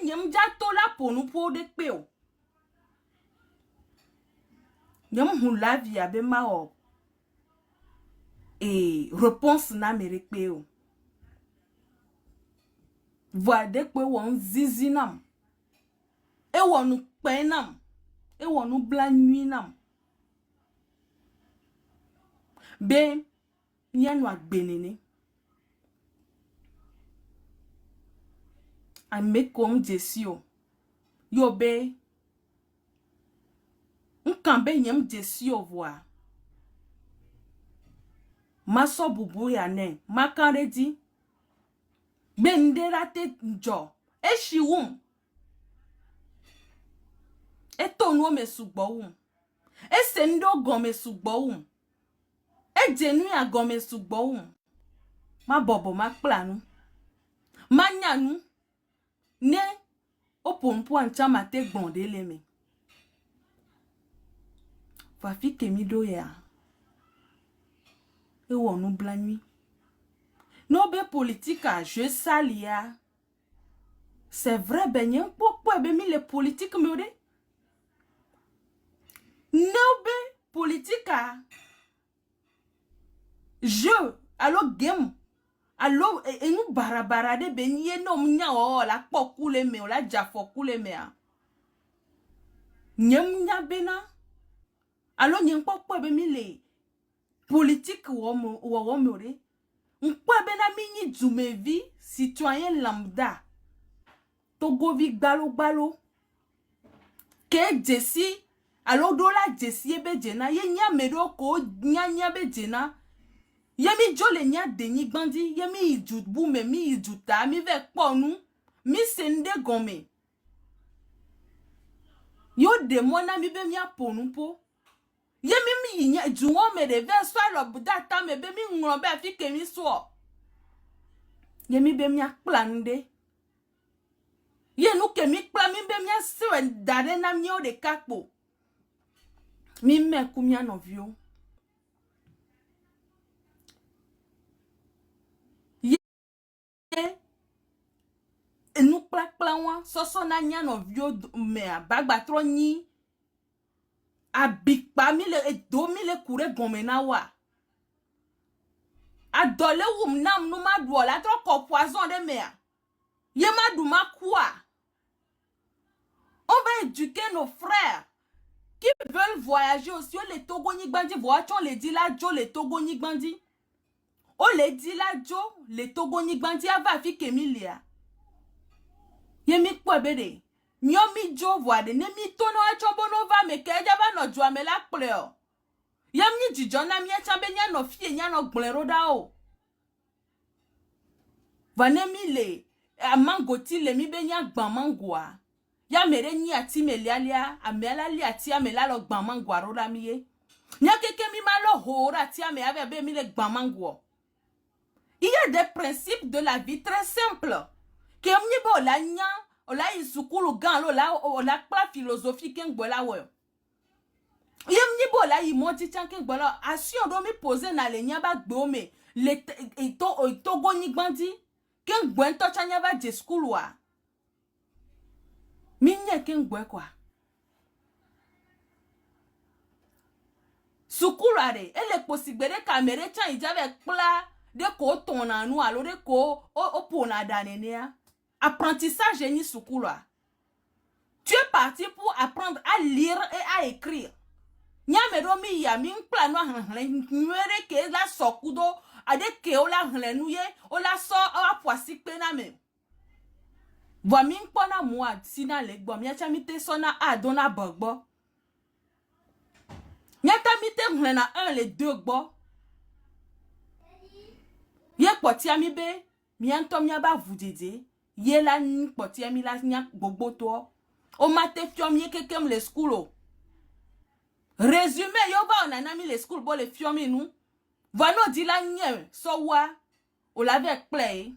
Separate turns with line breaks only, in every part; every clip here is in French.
nyem jato la ponu po de peo. Nyem hun la vie abe ma o. Et réponse na mere peo. Voa de pe won zizi nam. E wonu pe nam. E wonu bla nuit nam. Be nyanu agbenene. A me kom jesio. Yo be. Nkambe nyem jesio voa. Maso bubu ya ne. Makare di. Be ndera te njo. E shiwum. E tonu me sugbo wum. E sendo gome sugbo wum. E jenu ya gome sugbo wum. Ma bobo ma planu. Ma nyanu. Ne opompo ancha mate gbonde le me. Va fi kemi do ya. E wonu bla nuit. No be politique a je salia. C'est vrai ben yen pourquoi be mi le politique me de. No be politique a je allo game. Allo e nous barabara de ben yen no nya o la pokule me o la jafo kule me a. Nyem nya bena. Allo nyen pourquoi be mi le politique wo me de. Nkwa bena mini djumevi citoyen lambda. Togovi gbalo. Ke jesi alo dola jesi ebe jena ye nya medo ko nya be jena. Ye mi jole nya deni bandi ye mi ijubu me mi ijuta mi ve ponu mi sende gome. Yo de mona mi be mi aponu po. Ye mi nya juwo me de ve so lo budata me be mi ngro be afi ke mi so. Ye mi be mi akplande. Ye nou ke mi kpla mi be mi asiwe dare na mi o de kakpo. Mi me kumya no vio. Ye nou kpla wan soso na nya no vio me a bagba tro nyi. A bikpa mi le do mi le kure gome na wa. A dole wum nam nou ma dwo la tro ko poison de me a. Ye ma dou ma quoi? On va éduquer nos frères qui veulent voyager aussi. Les Togo ni bandi voiture les dit la jo les Togo ni bandi. O les dit la jo les Togo ni bandi ava fi kemilia. Ye mi kwa bede. Nyo mi jo voade ne mi tono a chombono va me keja va no jo me la pleo. Yam ni jijona mi chambe nya no fie nya no gblero da o. Va ne mi le a mango ti le mi be nya gban mangoa. Ya mere ni ati me lialia, amela li ati amela lo gbamango arola miye. Nya keke mi malo hora ati ame ave be mi le gbamango. Il y a des principes de la vie très simples. Que mni bo la nya, ola isukulu gan lo la ola pa philosophie ken gbola we. Ye mni bo la imoti chan ken gbola asion do mi poser na le nya ba gbo me le to go ni gbandi ken gbo to chanya ba je school wa. Minye kengwe kwa. Sukulare, ele posigbere kamere chan ijave kpla de ko tona nu alo de ko opona danenea. Apprentissage ni sukula. Tu es parti pour apprendre à lire et à écrire. Nyamero mi ya mi kpla no hanhle nwere ke la sokudo ade ke ola hanhle nuye ola so apoasi pe na me. Voa mi nkpona mwa sina le gbo mi acha mi te sona adona bogbo. Nyata mi te na 1 le 2 gbo. Ye poti ami be mi anto mi aba vudede. Ye la ni poti ami la nya gbogbo to. O mate fiom ye kekem le schoolo. Résumé yo ba onana mi le school bo le fiomi nu. Va no di la nye so wa o la ve play.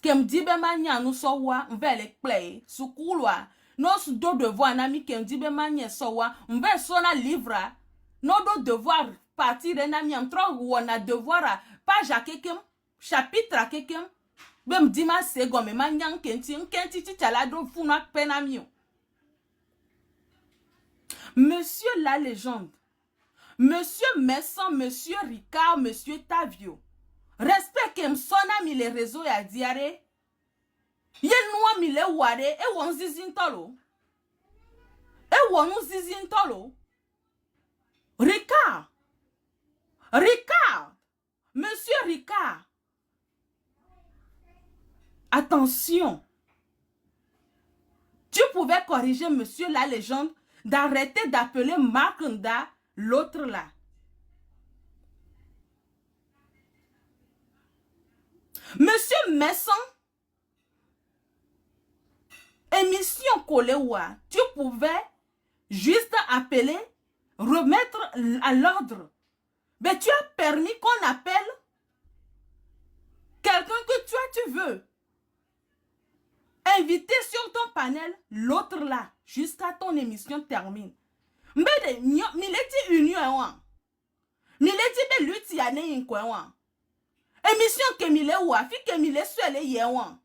Kem dibe manya nou so wa mve le play sukulwa no su do devoir na mi kem dibe manya so wa mve so na livre no do devoir partir na mi am tro wona devoir page a kekem chapitre a kekem Bem dima sego me manyan kenti chichalado funa penamio. Monsieur la légende, Monsieur Messon, Monsieur Ricard, Monsieur Tavio. Respect que m'sona mi les réseaux ya diare. Ye noa mi le ware e won zizintolo. E won zizintolo. Ricard. Ricard. Monsieur Ricard. Attention. Tu pouvais corriger Monsieur la légende d'arrêter d'appeler Makunda l'autre là. Monsieur Messon, émission Kolewa, tu pouvais juste appeler, remettre à l'ordre. Mais tu as permis qu'on appelle quelqu'un que toi tu veux. Inviter sur ton panel l'autre là, jusqu'à ton émission termine. Mais mileti union wa. Mileti be luti ane inkwe wa. Émission que mile wa, fi que mile suele ye wa.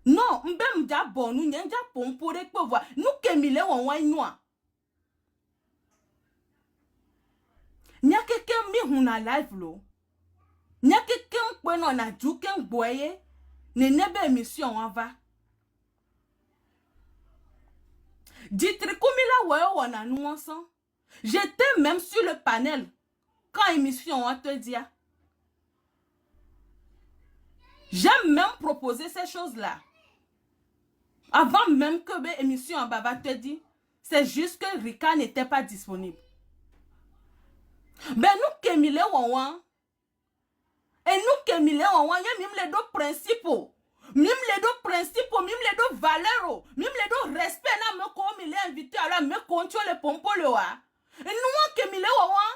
Non, mbe mja bonu, nyenja pompore kwa wa. Nou que mile wa inwa. Nya keke mi huna live lo. Nya keke mkwe no na juke mboye. Ne nebe émission wa va. Ditri kumila wayo wana nous ensemble. J'étais même sur le panel quand émission on te dit. J'ai même proposé ces choses-là. Avant même que l'émission en baba te dit, c'est juste que Rika n'était pas disponible. Ben nous kemile wawan. Et nous kemile wawan, y'a même les deux principaux. Même les deux principaux, même les deux valeurs, même les deux respects, na me comme il est invité à la me contrôle le pompo le wa. Et nous que mille wawan.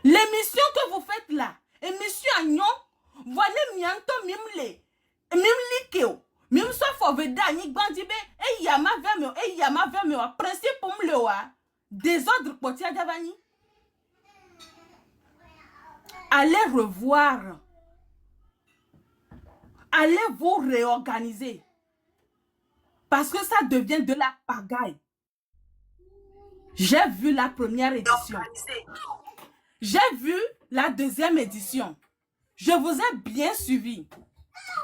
L'émission que vous faites là, émission agnon, voilà mianto mimle, mimlikeo, mim so for veda ni gbandibe, e yama verme, principe le wa. Désordre potia davani. Allez revoir. Allez vous réorganiser. Parce que ça devient de la pagaille. J'ai vu la première édition. J'ai vu la deuxième édition. Je vous ai bien suivi.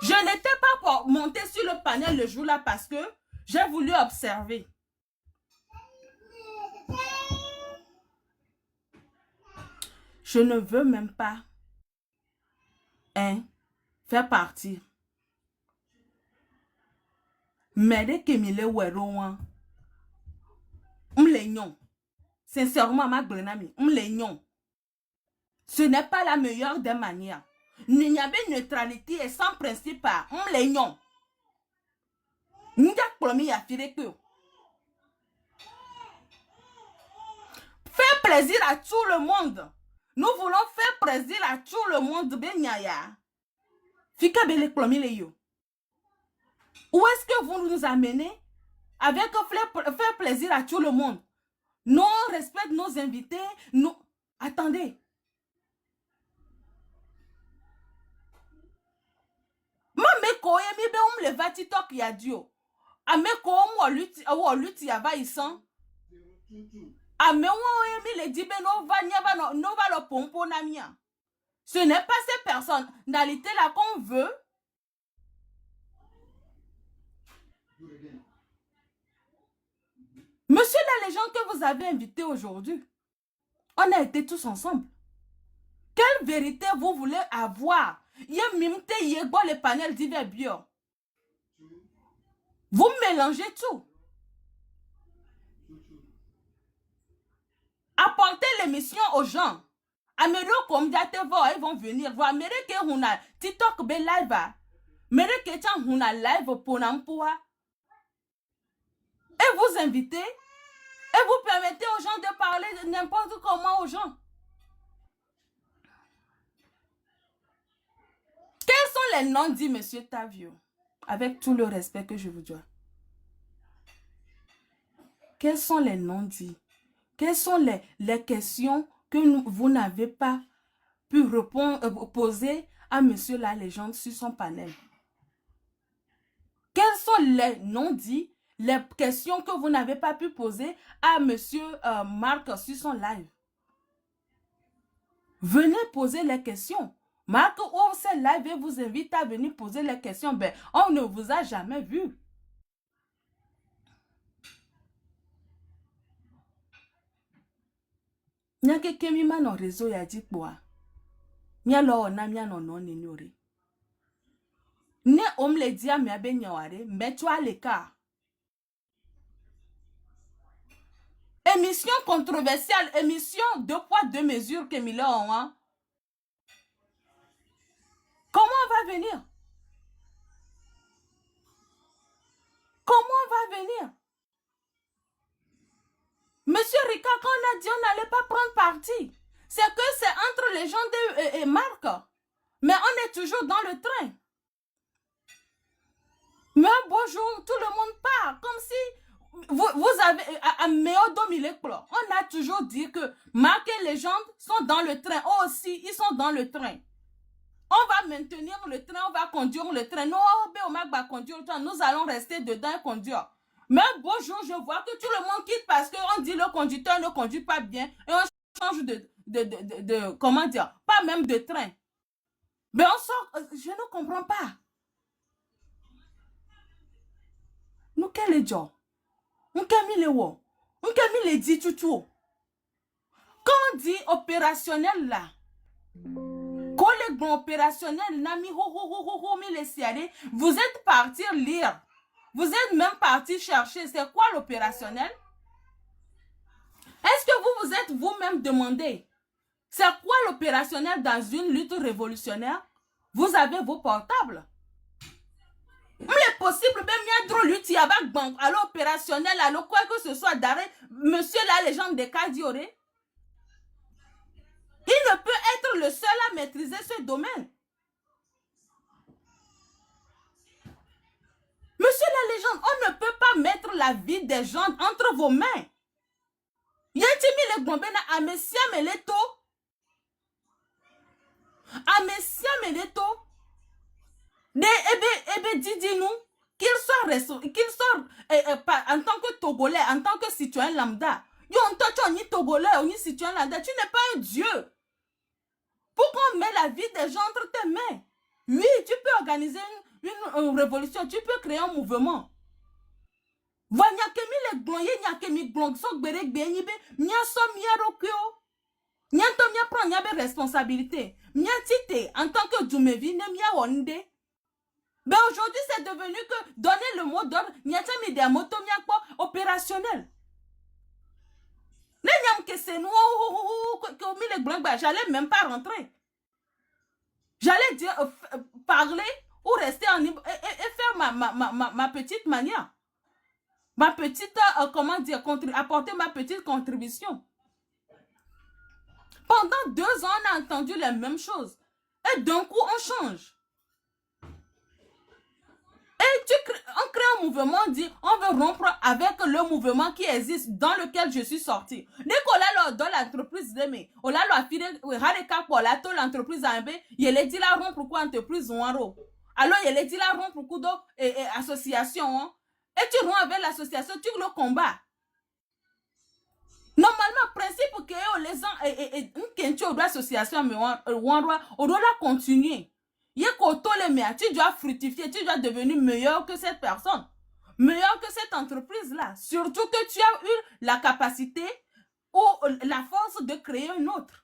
Je n'étais pas montée sur le panel le jour-là parce que j'ai voulu observer. Je ne veux même pas faire partie. Mais dès que mille ouerouan, m'lénion. Sincèrement, ma grenami, m'lénion. Ce n'est pas la meilleure des manières. Il n'y avait neutralité et sans principe à m'lénion. Nous avons promis à faire que. Faire plaisir à tout le monde. Nous voulons faire plaisir à tout le monde. Benyaya. Fika bele promis les yo. Où est-ce que vous nous amenez avec faire plaisir à tout le monde? Non, respecte nos invités. Non. Attendez. Mameko yemi be le vati tok ya dio. Ameko mo luti ya va isan. Ame wo yemi le dibe no va le pompo na mia. Ce n'est pas ces personnalités là qu'on veut. Monsieur la légende que vous avez invité aujourd'hui, on a été tous ensemble. Quelle vérité vous voulez avoir? Le panel divers bio. Vous mélangez tout. Apportez l'émission aux gens. Amérique comme ils vont venir voir. Amérique on a TikTok be live. Amérique on a live pour n'emploi. Et vous invitez. Et vous permettez aux gens de parler n'importe comment aux gens. Quels sont les noms dits, monsieur Tavio? Avec tout le respect que je vous dois. Quels sont les noms dits? Quelles sont les questions que vous n'avez pas pu répondre, poser à monsieur la légende sur son panel? Quels sont les non-dits, les questions que vous n'avez pas pu poser à monsieur Marc sur son live? Venez poser les questions. Marc ou ce live vous invite à venir poser les questions. Ben, on ne vous a jamais vu. Nya keke mi ma no réseau ya di quoi. Nya lo na mi no no ni nyore. Ne om le dia mi abe nyaware, mais tu as l'écart. Émission controversiale, émission 2 poids 2 mesures que mi le on. Comment on va venir? Comment on va venir? Monsieur Rika, quand on a dit on n'allait pas prendre parti, c'est que c'est entre les gens et Marc. Mais on est toujours dans le train. Mais bonjour, tout le monde part. Comme si vous avez... On a toujours dit que Marc et les gens sont dans le train. Oh, aussi, ils sont dans le train. On va maintenir le train, on va conduire le train. Nous allons rester dedans et conduire. Mais bonjour, je vois que tout le monde quitte parce qu'on dit le conducteur ne conduit pas bien et on change comment dire, pas même de train. Mais on sort, je ne comprends pas. Nous, quel est Joe? Nous, quel est wo? Nous, quel est dit tout? Quand on dit opérationnel là, collègue opérationnel, nami vous êtes parti lire. Vous êtes même parti chercher. C'est quoi l'opérationnel? Est-ce que vous vous êtes vous-même demandé c'est quoi l'opérationnel dans une lutte révolutionnaire? Vous avez vos portables. Il est possible, même il y a trop lutte, il y a pas banque, alors opérationnel, alors quoi que ce soit d'arrêt, monsieur la légende des Kadioré. Il ne peut être le seul à maîtriser ce domaine. Monsieur la légende, on ne peut pas mettre la vie des gens entre vos mains. Yentimi le gombena amesia meleto. Amesia meleto. De ebe didi nous qu'il soit en tant que Togolais, en tant que citoyen lambda. Yo on tocho ni Togolais, ni citoyen lambda, tu n'es pas un dieu. Pourquoi on met la vie des gens entre tes mains? Oui, tu peux organiser une révolution, tu peux créer un mouvement. Vanyakemi le gloye nyakemi glong sok berek benyibe nya so mia rokyo. Nya to mia prend nya be responsabilité. Mia tite en tant que Djumevi ne mia wonde. Ben aujourd'hui c'est devenu que donner le mot d'ordre nya tami de moto mia po opérationnel. Ne nyam que c'est nous que mi le glong ba j'allais même pas rentrer. J'allais dire parler ou rester en et faire ma petite manière. Ma petite, comment dire, apporter ma petite contribution. Pendant 2 ans, on a entendu les mêmes choses. Et d'un coup, on change. Et on crée un mouvement, on dit, on veut rompre avec le mouvement qui existe, dans lequel je suis sorti. Dès qu'on a dans l'entreprise, on a l'entreprise à il est dit la rompre pour quoi entreprise ou alors il est dit la rompre pour quoi association. Et tu romps avec l'association, tu le combats. Normalement, principe que les gens et l'association, on doit la continuer. Tu dois fructifier, tu dois devenir meilleur que cette personne, meilleur que cette entreprise-là. Surtout que tu as eu la capacité ou la force de créer une autre.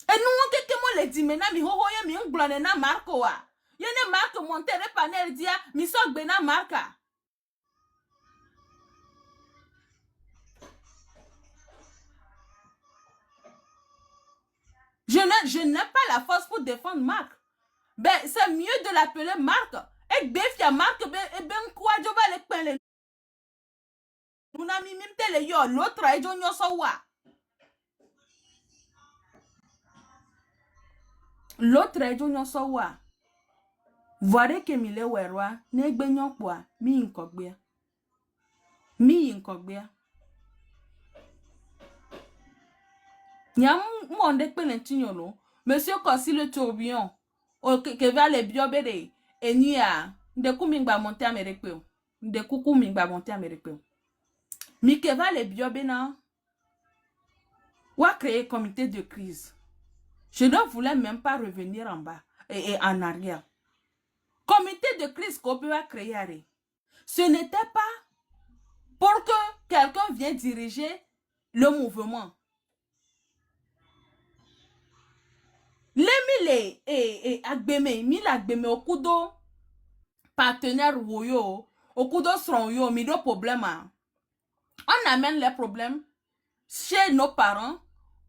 Et nous, quelqu'un les dit maintenant, mi ho ye mi nglone na marco wa. Yene marque monter le panel dia mi sok bena marca. Je n'ai pas la force pour défendre Marc. Ben, c'est mieux de l'appeler Marc. Et Befia Marc, ben quoi, je vais le peine. Nous n'avons même télé yo, l'autre est Jonyo Sowa. L'autre est Jonyo Sowa. Voire que mi le werwa, ne gbenyon kwa, mi inkogbea. Mi inkogbea. Nyam monde penentignolo. Monsieur Kossi le tourbillon. O que va le biobere. Et nia. De kumingba monte amerekwe. De kuku mingba monte amerekwe. Mi que va le biobena. Ou a créé comité de crise. Je ne voulais même pas revenir en bas et en arrière. Comité de crise qu'on peut créer. Ce n'était pas pour que quelqu'un vienne diriger le mouvement. Les et agbeme, mille agbeme okudo partenaire woyo, okudo son yo, mi do problème. On amène les problèmes chez nos parents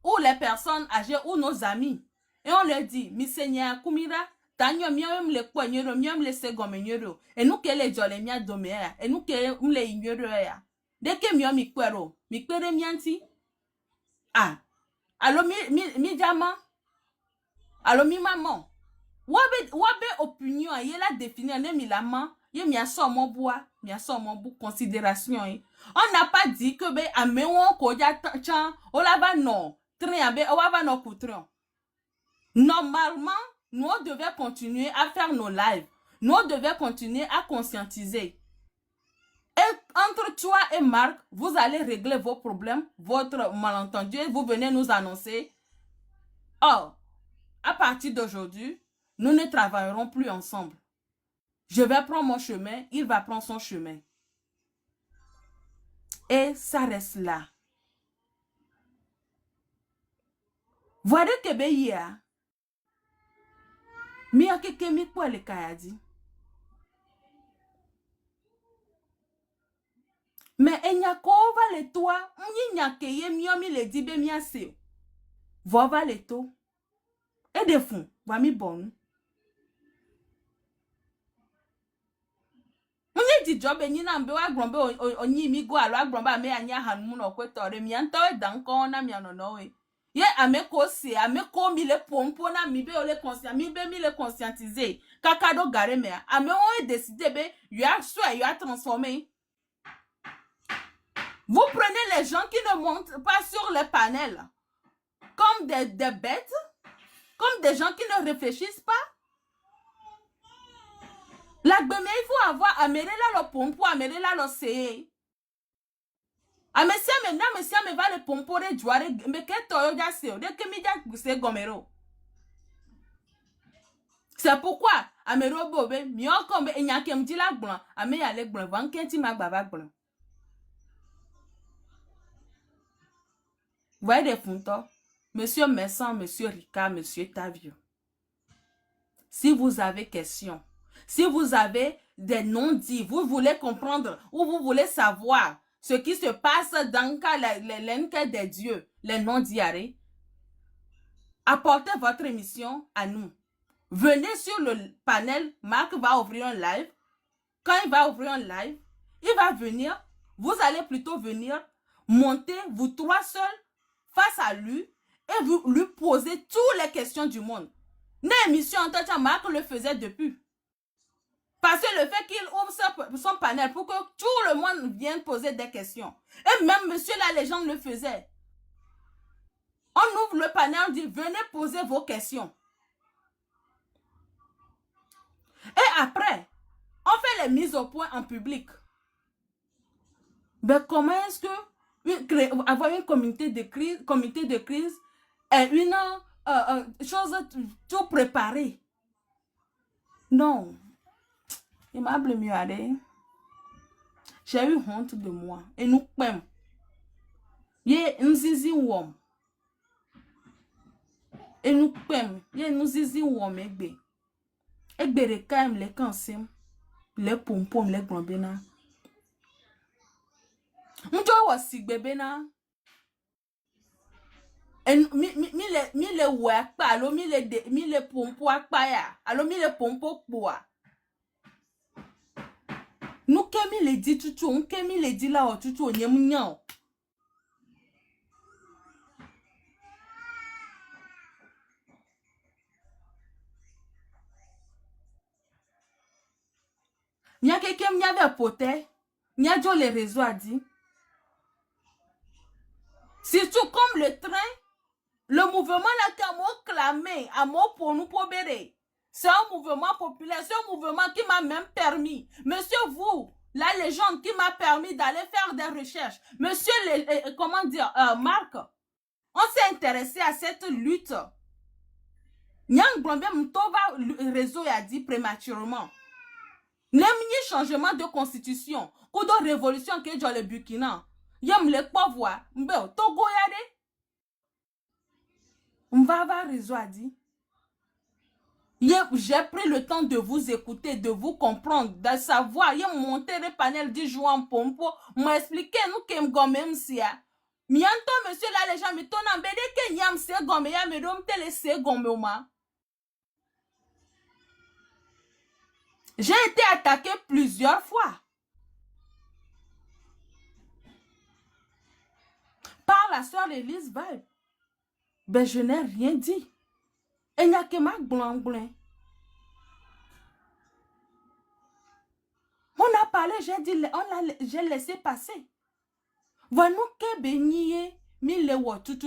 ou les personnes âgées ou nos amis. Et on leur dit, mi seigneur kumira, tanyo miam le poignero, miam le segomenero, et nous que les jolé mia domea, et nous que le ignoro ya. Dès que miam mi kwero mianti. Ah, alors mi diamant. Alors mi maman, wabe opinion y la définir ne mi la man, y mi aso mon bois, mi aso mon bout considération. On n'a pas dit que be ameon ko ja chan, o la va non, train be o va non coutron. Normalement, nous devons continuer à faire nos lives. Nous devons continuer à conscientiser. Et entre toi et Marc, vous allez régler vos problèmes, votre malentendu, vous venez nous annoncer. Oh, à partir d'aujourd'hui, nous ne travaillerons plus ensemble. Je vais prendre mon chemin, il va prendre son chemin. Et ça reste là. Voilà que Beya, mi a keke mi kwa le kayadi. Mais enyako va le toi, nyake ye mi le dibe mi ase. Va le to. Et de fond, va mi bon. Mwenye di job enyi na mbe wa grombe onyi mi go alo agromba me anya han mu no kwetore mi anto e dan kon na mi anono we. Ye ameko se ameko mi le pompo na mi be o le conscient mi be mi le conscientiser. Kakado gare me ame on décider be you a soit you a transformé. Vous prenez les gens qui ne montent pas sur les panels comme des bêtes, comme des gens qui ne réfléchissent pas. La gbeme, il faut avoir améré là le pompo, améré là le seye. Amesia me na mesia me va le pompo de jouare me ke toyo ja seo de ke mi ja se gomero. C'est pourquoi amero bobe mi on comme enyake mdi la gbon ame ya le gbon van kenti ma baba gbon. Voyez des fontos, monsieur Messan, monsieur Ricard, monsieur Tavio. Si vous avez question, si vous avez des non-dits, vous voulez comprendre ou vous voulez savoir ce qui se passe dans l'enquête des dieux, les non-dits, apportez votre émission à nous. Venez sur le panel, Marc va ouvrir un live. Quand il va ouvrir un live, il va venir, vous allez plutôt venir monter, vous trois seuls, face à lui, et vous lui posez toutes les questions du monde. L'émission en tant Marc le faisait depuis. Parce que le fait qu'il ouvre son panel pour que tout le monde vienne poser des questions. Et même monsieur la légende le faisait. On ouvre le panel, on dit venez poser vos questions. Et après, on fait les mises au point en public. Mais comment est-ce que avoir une comité de crise est une chose tout préparée? Non. Il m'a blâmé. J'ai eu honte de moi. Et nous pèmes. Yé nous zizi wom. Et nous pèmes. Yé nous zizi wom egbe. Egbe rekaim le kansim. Le pompom le grombena. Mjo wasi bebena. Et mi le wak pa. Alo mi le pompo akpa ya. Alo mi le pompo kpoa. Nous kemi le dit tout, on kemi le dit là au tout on yem. quelqu'un qui avait poté, il y a déjà les réseaux a dit. Surtout comme le train, le mouvement là qui a clamé, à mon pour nous pobérer. C'est un mouvement populaire, c'est un mouvement qui m'a même permis. Monsieur, vous, la légende qui m'a permis d'aller faire des recherches. Monsieur, comment dire, Marc, on s'est intéressé à cette lutte. Nyang Blombe Mtova réseau a dit prématurément. N'aimez changement de constitution, ou de révolution que dans le Burkina. Yam le pauvre, mbé Togo yade. Mvava réseau a dit. J'ai pris le temps de vous écouter, de vous comprendre, de savoir. J'ai monté le panel du jour en pompo, m'expliquer nous qu'aime gomme sia. Mianto monsieur là les gens me tonnent en bédé que nyam se gomme ya me dom tele se gomme ma. J'ai été attaqué plusieurs fois par la soeur Elise Vibe. Ben je n'ai rien dit. Et il n'y a que ma blanc. On a parlé, j'ai dit, j'ai laissé passer. Voilà que bénier, mille wa tout.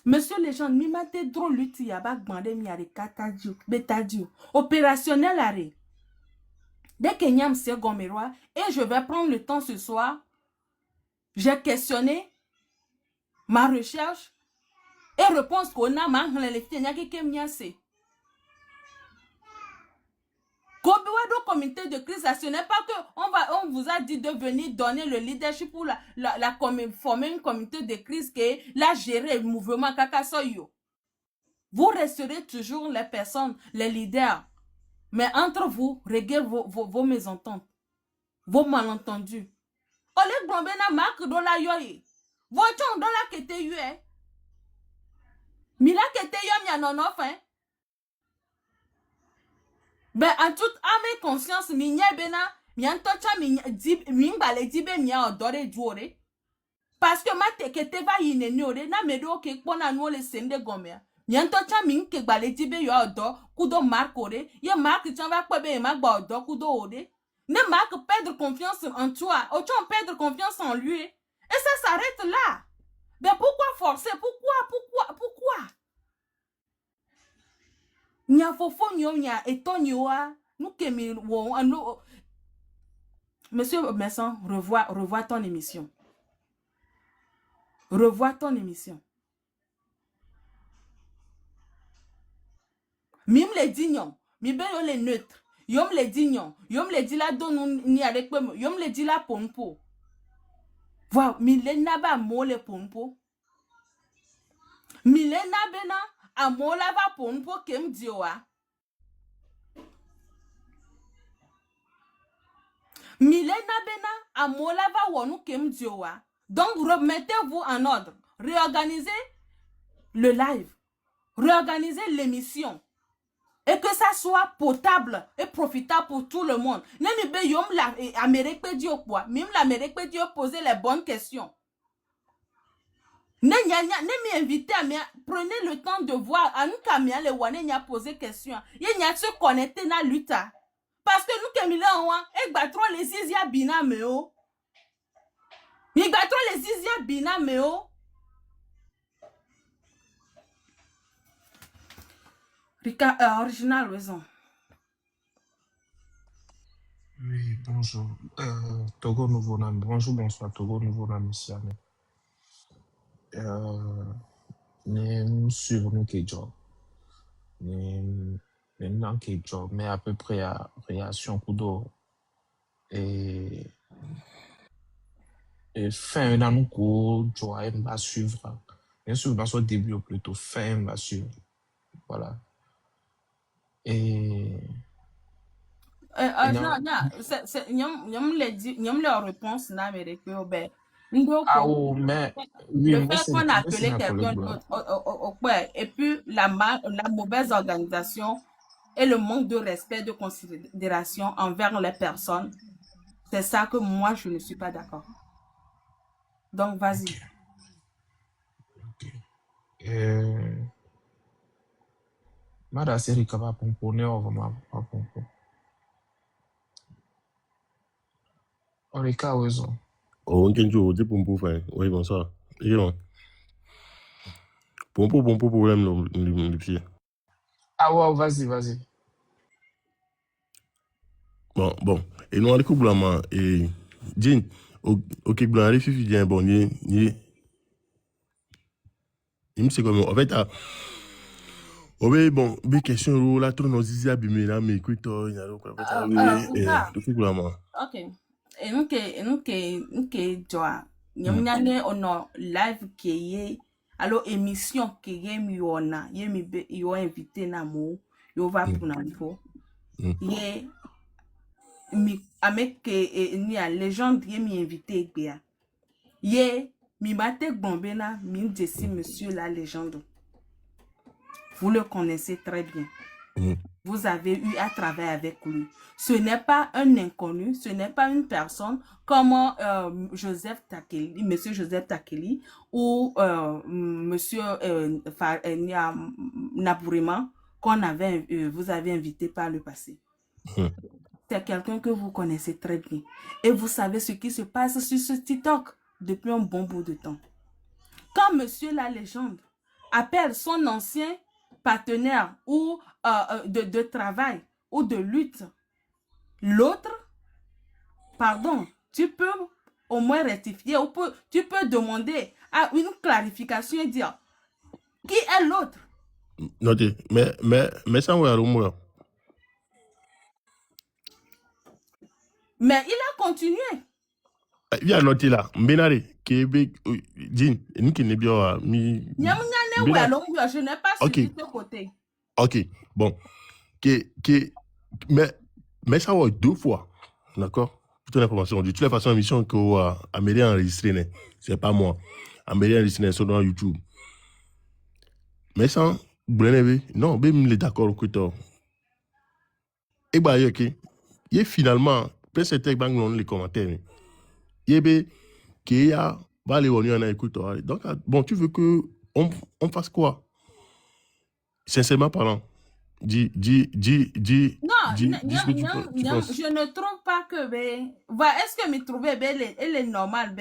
Monsieur les gens, mi mate drôle lutti yaba gbande mi ari katadio, betadio. Opérationnel arrêt. Dès que Nyam se gomeroa, et je vais prendre le temps ce soir, j'ai questionné ma recherche et réponse qu'on a ma les filles qui m'yase. Kobiwado comité de crise, ce n'est pas que on vous a dit de venir donner le leadership pour former une comité de crise qui la gérer le mouvement Kakasoyo. Vous resterez toujours les personnes, les leaders. Mais entre vous, réglez vos mésententes, vos malentendus. Ole Blombena marque dans la yoye. Votre dans la kete yue. Mila kete yom ya non enfin. Ben, en toute âme et conscience, minya bena, mian tocha mimba le dibe miya odore duore. Parce que ma tekete va yineniore, na medo ke pona no le sende gomea. Mian tocha min ke bale dibe yo odo, kudo markore, ye marque chan va kwebe ma gba odo kudo ode. Ne marque perdre confiance en toi, autant perdre confiance en lui. Et ça s'arrête là. Ben pourquoi forcer? Pourquoi? Nya fofo nyo nya etonyoa nous kemi wo anu. Monsieur Messon, revois ton émission. Revois ton émission. Mim le dignon, mi be yo le neutre. Yom le dignon, yom le di la don ni avec yom le di la pompo. Wow, mi le naba mo le pompo. Mi le nabena a mo la va pompo kem dioa. Milena bena a mola va wonu kem diowa. Donc remettez-vous en ordre. Réorganisez le live. Réorganisez l'émission. Et que ça soit potable et profitable pour tout le monde. Nemi be yom la Amérique pe dio quoi. Même l'Amérique pe dio poser les bonnes questions. Ne mi invité à prenez le temps de voir à nous kamia le wane nya poser question. Ye nya se connecter na luta. Parce que nous kemile en et battre les zizia bina meo. Mi battre les zizia bina meo. Rika original raison.
Oui, bonjour. Togo Nouveau Nam. Bonjour, bonsoir, Togo Nouveau Nam, Siame. Nous suivons nous qui job. Nous n'en qui job, mais à peu près à réaction kudo. Et fin d'un nous cours, joie, va suivre. Bien sûr, dans son début, plutôt fin, va suivre. Voilà. Et.
Non, c'est nyom le réponse na Amérique ben.
Ah, oh, mais oui,
Le
moi,
fait
c'est
qu'on a appelé
un
quelqu'un
collègue.
d'autre, ouais, et puis la mauvaise organisation et le manque de respect, de considération envers les personnes, c'est ça que moi, je ne suis pas d'accord. Donc, vas-y.
Ok. Mada seri kaba pompo ne ovo ma pompo. Orika Wezo.
Oh, on kenjo, dis pour faire. Oui, bonsoir. Et non. Pour problème, le pied.
Ah ouais, vas-y.
Bon. Et nous, on a couple à et Jean, ok, blanc, les filles viennent, bon, il me sait comment. En fait, oui, bon, mais question, là, tout le monde dit, abîmé, là, mais écoute, il y a donc, en fait, oui,
Rika,
le couple à
ok. Enuke joa. Nyamnyane ono live keye. Alors émission keye mi ona. Ye mi be yo invité na mo. Yo va pour l'info. Ye mi avec ni a légende ye mi invité gbea. Ye mi mate gbombena mi desi monsieur la légende. Vous le connaissez très bien. Vous avez eu à travailler avec lui. Ce n'est pas un inconnu, ce n'est pas une personne comme Joseph Takeli, Monsieur Joseph Takeli ou Monsieur Nabourima qu'on avait, vous avez invité par le passé. C'est quelqu'un que vous connaissez très bien. Et vous savez ce qui se passe sur ce TikTok depuis un bon bout de temps. Quand Monsieur la légende appelle son ancien partenaire ou de travail ou de lutte, l'autre, pardon, tu peux au moins rectifier ou tu peux demander à une clarification et dire qui est l'autre.
Notez, mais ça, on va le
Mais il a continué.
Il a noté là, Mbénare, Québec, Jean, nous qui n'est bien,
Je n'ai pas suivi ce côté.
Ok, bon. Mais ça va 2 fois, d'accord? Toute l'information, de toutes les façons, l'émission que Amélie a enregistrée, c'est pas moi. Amélie a enregistré sur dans YouTube. Mais ça, non, ben, il est d'accord que toi. Et bah, ok. Et finalement, peut-être c'était dans les commentaires. Et bien, qu'il y a, va aller on en écoute. Donc, bon, tu veux que on fasse quoi? Sincèrement parlant.
Non, je ne trouve pas que est-ce que me trouver elle est normale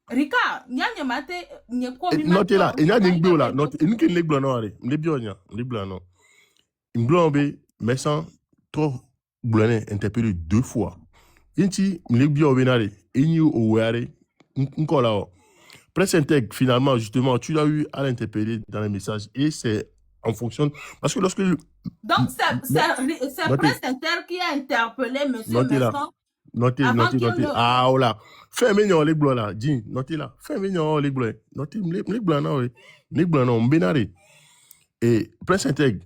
Rika,
notez là, il y a des bio là, notez, il y a des bio non, les bio non, une blanc mais sans trop blanc interpellé 2 fois. Inti les bio benale, il y a ouare, encore là. Presse intègre finalement justement, tu l'as eu à l'interpeller dans les messages et c'est en fonction parce que lorsque
donc c'est Presse Inter qui a interpellé monsieur Messon.
Notez. Ah, voilà. Fais mignon les blancs là. Dis, notez là. Fais mignon les blancs. Notez les blancs là, oui. Les blancs non, bénaré. Et Prince Intègre,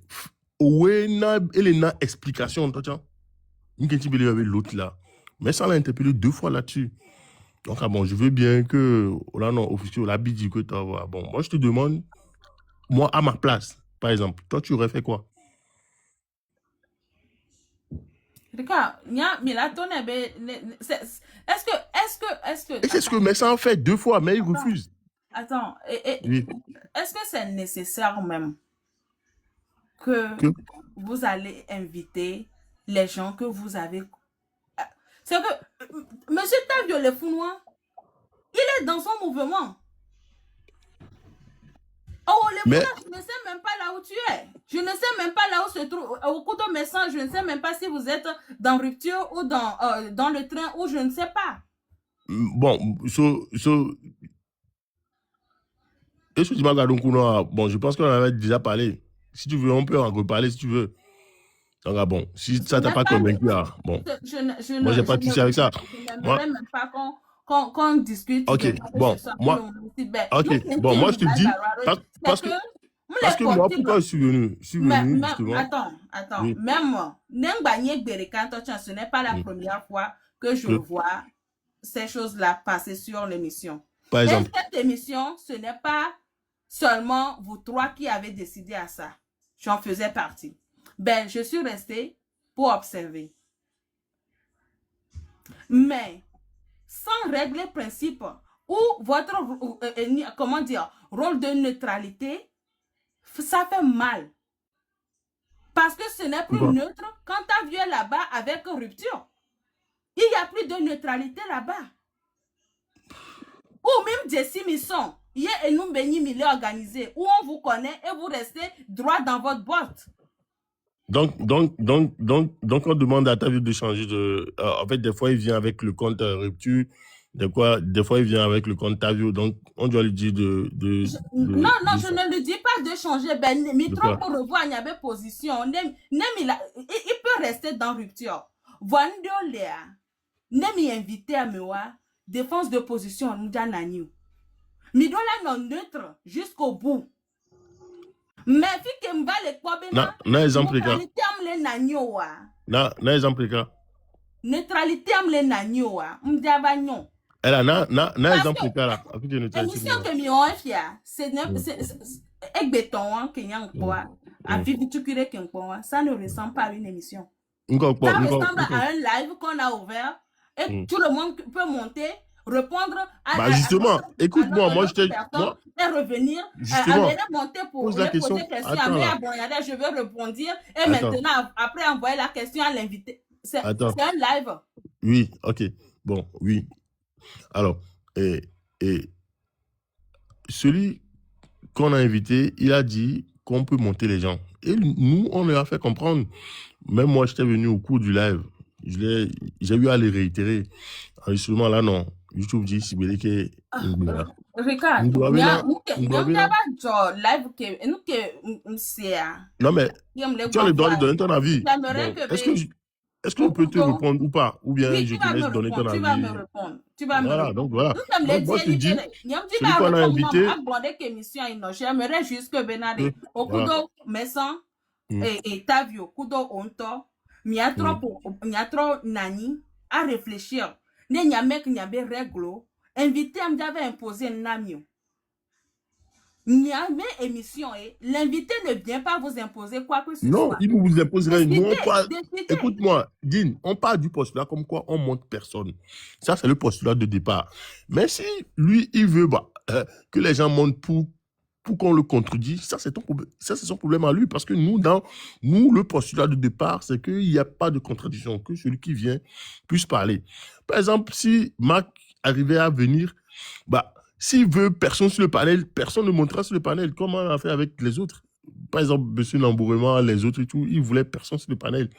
ouais, il y a une explication, tu vois. Il y a l'autre là. Mais ça l'a interpellé 2 fois là-dessus. Donc, ah bon, je veux bien que, là, non, officiel, la bille dit que tu vois. Bon, moi, je te demande, moi, à ma place, par exemple, toi, tu aurais fait quoi?
Regarde, est-ce que...
Et c'est ce que Messin fait 2 fois, mais il refuse.
Attends, est-ce que c'est nécessaire même que vous allez inviter les gens que vous avez... C'est que monsieur Tavio le Founois, il est dans son mouvement. Oh, le Founois, je ne sais même pas là où tu es. Je ne sais même pas là où se trouve. Au coup de message, je ne sais même pas si vous êtes dans rupture ou dans le train ou je ne sais pas.
Bon, est-ce que tu m'as regardé un coup noir? Bon, je pense qu'on en avait déjà parlé. Si tu veux, on peut en reparler si tu veux. Donc, ah bon, si ça t'a pas convaincu, bon. Moi, j'ai pas de souci avec ça.
Je n'aimerais même pas qu'on discute.
Ok, bon, moi, moi, je te dis, parce que moi, pourquoi je suis venu? Justement.
Attends, même moi, ce n'est pas la première fois que je vois ces choses-là passer sur l'émission.
Par exemple.
Et cette émission, ce n'est pas seulement vous 3 qui avez décidé à ça. J'en faisais partie. Ben, je suis restée pour observer. Mais, sans régler principe ou votre, comment dire, rôle de neutralité, ça fait mal. Parce que ce n'est plus neutre quand tu as vu là-bas avec rupture. Il n'y a plus de neutralité là-bas. Ou même Jessie Misson, il y a un béni milieu organisé où on vous connaît et vous restez droit dans votre boîte.
Donc, on demande à Tavio de changer de. En fait, des fois, il vient avec le compte rupture. Des fois, il vient avec le compte Tavio. Donc, on doit lui dire
non, je ne lui dis pas de changer. Ben, Mitro pour revoir, il y avait position. Il peut rester dans rupture. Voilà, Nemi invité à Mewa, défense de position, nous avons nani. Midola non neutre jusqu'au bout. Mais fi que mba le kwa bena, neutralité am le nanyo wa.
Na exemple ka.
Neutralité am le nanyo wa. Mdiaba nyon.
Elle na exemple ka la.
Émission que mi on fia, c'est béton que yang kwa. A vivre tout curé qu'un kwa. Ça ne ressemble pas à une émission. Ça ressemble à un live qu'on a ouvert et tout le monde peut monter. Répondre
à justement, écoute-moi, moi je te
et revenir
justement,
monter pour
pose la question.
Je vais répondre et maintenant après envoyer la question à l'invité. C'est un live.
Oui, ok. Bon, oui. Alors, celui qu'on a invité, il a dit qu'on peut monter les gens. Et nous, on leur a fait comprendre. Même moi, j'étais venu au cours du live. J'ai eu à les réitérer. Enregistrement là, non. YouTube dit si bien que
Ricard, non
mais tu as le droit de donner ton avis. Est-ce qu'on peut te répondre ou pas? Ou bien je te laisse donner ton avis?
Tu vas me répondre. Tu vas me répondre.
Donc voilà.
Moi
je te dis, celui qu'on a invité.
J'aimerais juste que Benade, au Kudo Messan et Tavio, Kudo Onto, Miatro Nani, à réfléchir. Ne nyamek nyabe réglo, invité à m'avait imposé un namio. Nyame émission et l'invité ne vient pas vous imposer quoi que ce soit.
Non, il ne vous imposerait non pas. Écoute-moi, Dean, on parle du postulat comme quoi on monte personne. Ça, c'est le postulat de départ. Mais si lui, il veut que les gens montent pour qu'on le contredit, ça, c'est son problème à lui. Parce que nous, le postulat de départ, c'est qu'il n'y a pas de contradiction, que celui qui vient puisse parler. Par exemple, si Marc arrivait à venir, s'il veut personne sur le panel, personne ne montera sur le panel, comme on a fait avec les autres. Par exemple, M. Lambourement, les autres et tout, ils voulaient personne sur le panel.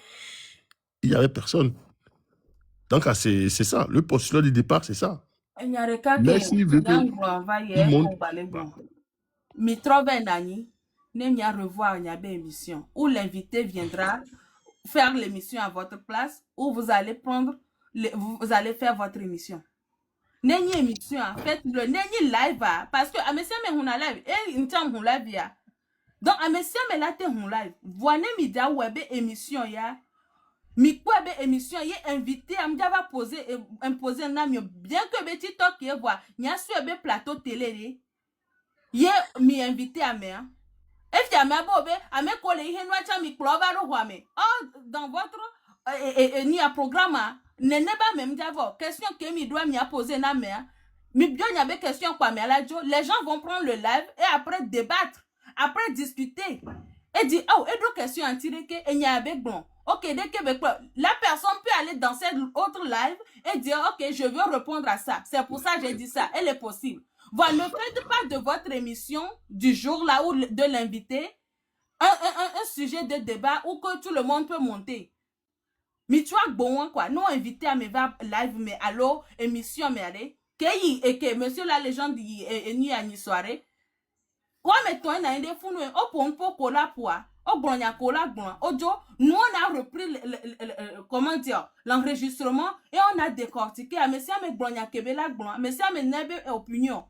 Il n'y avait personne. Donc, c'est ça. Le postulat de départ, c'est ça.
Mais s'il veut qu'il monte... Mitro Benani, n'y a revoir une émission où l'invité viendra faire l'émission à votre place, où vous allez vous allez faire votre émission. Nenye émission, faites le nenye live, parce que à monsieur mais on a live, et une temps on live ya. Donc à monsieur mais là t'es on live. Voyez media web émission ya. Mi quoi be émission ya invité à m'dava imposer un ami bien que petit talk y voit, n'y a sur be plateau télé. Ye mi invité à mer. Et fi à ma bobe, à mes collègues, mi clova rohame. Oh, dans votre ni à programme, ne pas même d'avoir question que mi doit m'y poser na mer. Mi bien y avait question quoi, mais à la jo, les gens vont prendre le live et après débattre, après discuter. Et dire, oh, et d'autres questions en tirer que, et y a avec bon. Ok, dès que la personne peut aller dans cet autre live et dire, ok, je veux répondre à ça. C'est pour ça que j'ai dit ça. Elle est possible. Voilà, ne faites pas de votre émission du jour là où de l'invité un sujet de débat où que tout le monde peut monter. Mais tu vois, bon, quoi, nous invité à me voir live, mais alors, émission, mais allez, et que monsieur la légende est ni à ni soirée. Quoi, mais toi, il y a des fous, oh, pour un peu cola pour oh, bon, il y a cola, bon, oh, nous, on a repris, comment dire, l'enregistrement et on a décortiqué à monsieur, mais bon, il y a kebela, bon, monsieur, mais nebe opinion.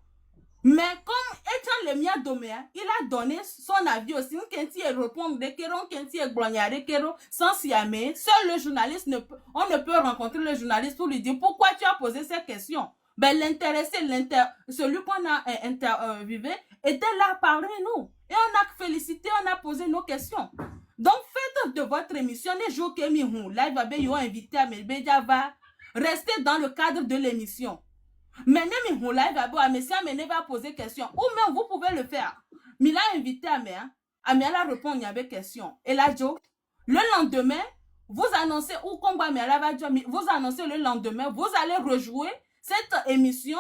Mais comme étant le mien domaine, il a donné son avis aussi. Quand il répond de Kéron, quand il est glognaré Kéron, sans s'y amener, seul le journaliste on ne peut rencontrer le journaliste pour lui dire pourquoi tu as posé ces questions. Ben, l'intéressé, celui qu'on a interviewé était là parmi nous. Et on a félicité, on a posé nos questions. Donc, faites de votre émission, les jours que mi-hou, live abe yo invité à Melbedia va rester dans le cadre de l'émission. Mais ne mi live à monsieur mais va poser question ou même vous pouvez le faire. Mais l'a invité à Amia la répond il y avait question et là Jo le lendemain vous annoncez, ou Kongwa Mialava Djomi, vous annoncez le lendemain, vous allez rejouer cette émission,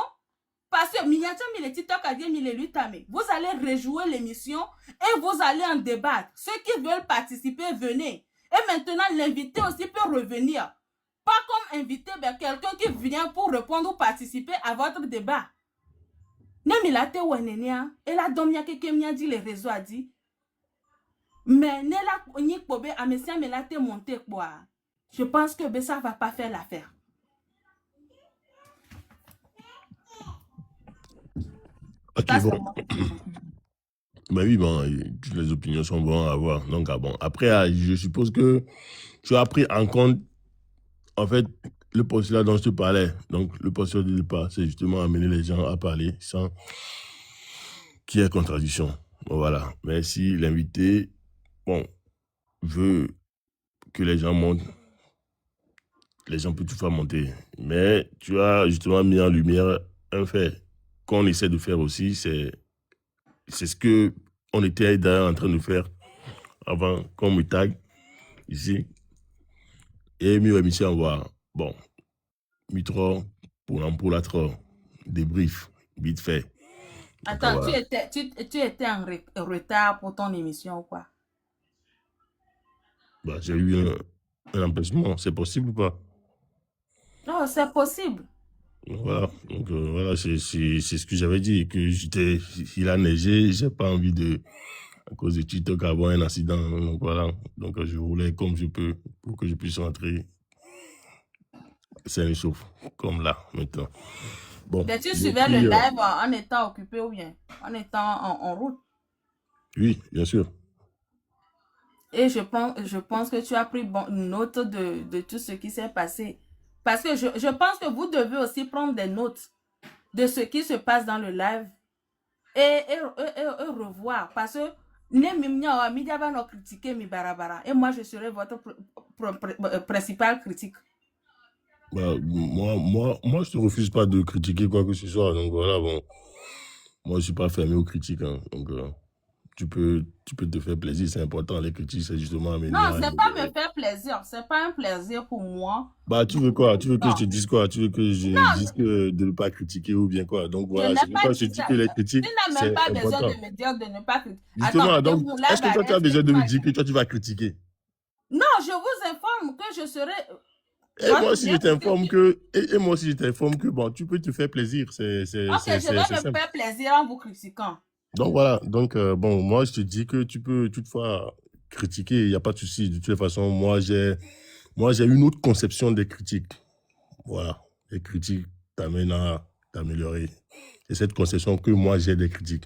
parce que Miniature Miletito Kadie Milelutame, vous allez rejouer l'émission et vous allez en débattre. Ceux qui veulent participer, venez. Et maintenant, l'invité aussi peut revenir. Pas comme invité, mais quelqu'un qui vient pour répondre ou participer à votre débat. Nemilate Wenenia, et la domia que Kemia dit, les réseaux a dit. Mais Nela Nikpobe a Messia Melate monté quoi. Je pense que ça ne va pas faire l'affaire.
Ok,
Ça, c'est
bon.
moi.
Ben oui, bon, toutes les opinions sont bonnes à avoir. Donc, bon. Après, je suppose que tu as pris en compte, en fait, le postulat dont je te parlais. Donc, le postulat de départ, c'est justement amener les gens à parler sans qu'il y ait contradiction. Bon, voilà. Mais si l'invité, bon, veut que les gens montent, les gens peuvent toutefois monter. Mais tu as justement mis en lumière un fait qu'on essaie de faire aussi, c'est ce que on était d'ailleurs en train de faire avant qu'on me tag ici. Et mieux émission voir. Bon, mitro pour la trop débrief, vite fait. Donc,
Attends,
voilà.
tu étais en retard pour ton émission ou quoi?
Bah, j'ai eu un empêchement, c'est possible ou pas?
Non, c'est possible.
Voilà, donc voilà, c'est ce que j'avais dit, que il a neigé, j'ai pas envie de, à cause de TikTok, avoir un accident, donc voilà, donc je roulais comme je peux, pour que je puisse rentrer, c'est un chauffe, comme là, maintenant. Bon,
Mais tu
et
suivais
puis,
le live en étant occupé ou bien en étant en route.
oui, bien sûr.
Et je pense que tu as pris note de tout ce qui s'est passé. Parce que je pense que vous devez aussi prendre des notes de ce qui se passe dans le live et revoir. Parce que et moi, je serai votre principal critique.
Bah, moi, je te refuse pas de critiquer quoi que ce soit, donc voilà, bon, moi, je suis pas fermé aux critiques, hein, donc tu peux te faire plaisir, c'est important, les critiques, c'est justement
Non,
améliorer.
c'est pas me faire plaisir. C'est pas un plaisir pour moi.
Bah, tu veux quoi? Tu veux que
Non.
je te dise quoi? Tu veux que je
Non,
dise que de ne pas critiquer ou bien quoi? Donc
je
voilà,
n'ai
c'est pourquoi
pas
je te
dit
dis
ça.
que les
Tu
critiques,
n'as même
c'est
pas besoin
important.
de me dire de ne pas critiquer.
Justement,
Attends,
donc, est-ce que toi, tu as besoin de me dire que toi, tu vas critiquer?
Non, je vous informe que je serai...
Et moi aussi, je t'informe que, et moi aussi, je t'informe que, bon, tu peux te faire plaisir,
Ok, je vais me
simple.
faire plaisir en vous critiquant.
Donc voilà, donc bon, moi, je te dis que tu peux toutefois critiquer, il n'y a pas de souci. De toute façon, moi, j'ai une autre conception des critiques. Voilà, les critiques t'amènent à t'améliorer. C'est cette conception que moi, j'ai des critiques.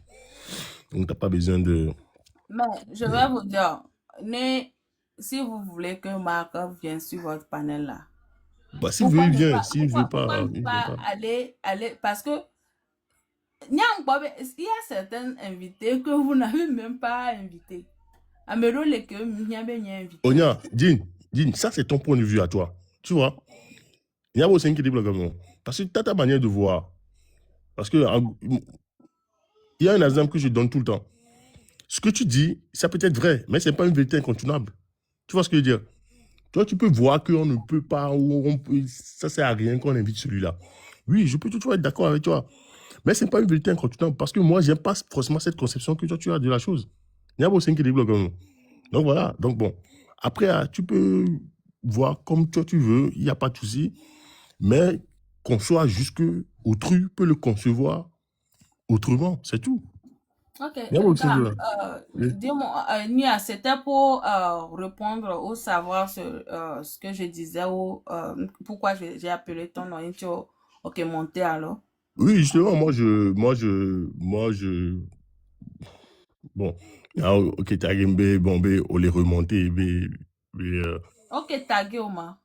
Donc, tu n'as pas besoin de...
Mais je vais vous dire, si vous voulez que Marc vienne sur votre panel là,
Bah, s'il veut, il vient. S'il ne veut
pourquoi
pas,
ne
il ne
pas
vient pas.
aller, parce que il y a certains invités que vous n'avez même pas invités. Amelo les que n'y a bien invité.
Onya, Dean, ça, c'est ton point de vue à toi. Tu vois? Il y a aussi un qui dit parce que tu as ta manière de voir. Parce que il y a un exemple que je donne tout le temps. Ce que tu dis, ça peut être vrai, mais ce n'est pas une vérité incontournable. Tu vois ce que je veux dire? Toi, tu peux voir qu'on ne peut pas, ou ça ne sert à rien qu'on invite celui-là. Oui, je peux toutefois être d'accord avec toi. Mais ce n'est pas une vérité incontournable parce que moi, je n'aime pas forcément cette conception que toi, tu as de la chose. Il y a aussi un qui dit donc voilà. Donc bon. Après, tu peux voir comme toi tu veux, il n'y a pas de souci. Mais qu'on soit jusque autrui peut le concevoir autrement, c'est tout.
Ok,
Il y a aussi oui.
dis-moi, Nia, c'était pour répondre ou savoir ce que je disais ou pourquoi j'ai appelé ton nom. Ok, monter alors.
Oui, justement, moi je, bon, ok, tagué, bombé, on les remonter,
Ok, tagué Oma.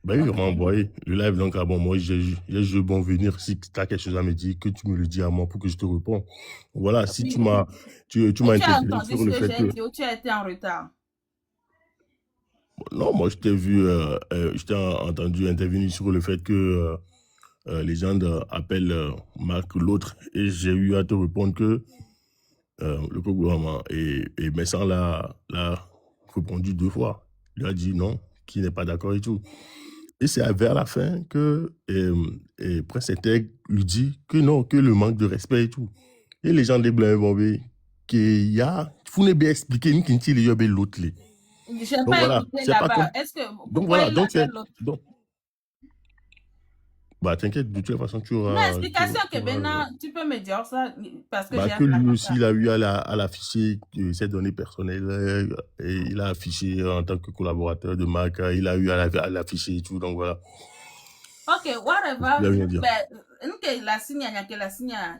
bah oui, on
Ok.
m'a envoyé le live, donc, bon, moi, j'ai bon venir, si tu as quelque chose à me dire, que tu me le dis à moi pour que je te réponde. Voilà, si
Oui.
tu m'as
Tu as
interpellé
entendu
sur
ce
le
que
fait
j'ai
que,
dit ou tu as été en retard?
non, moi, je t'ai vu, je t'ai entendu intervenir sur le fait que les gens appellent Marc l'autre, et j'ai eu à te répondre que le gouvernement et Messan l'a répondu 2 fois. lui a dit non, qu'il n'est pas d'accord et tout. Et c'est vers la fin que Prince Intègre lui dit que non, que le manque de respect et tout. Et les gens des Blancs bombés, qu'il y a, vous n'avez bien expliqué, ni qu'il y a l'autre.
Je n'ai
Donc
pas
voilà,
écouté
c'est pas
là-bas.
comme.
Est-ce que
Donc
pourquoi
voilà,
il
donc
appelle
c'est.
l'autre?
Donc, bah t'inquiète, de toute façon, tu
Non,
auras.
explication que maintenant, tu peux me dire ça parce que
Bah,
j'ai
que
un
lui
avocat.
aussi, il a eu à l'afficher ses données personnelles et il a affiché en tant que collaborateur de marque, il a eu à l'afficher et tout, donc voilà.
Ok,
Il a
whatever.
rien à dire.
Ben, la signe,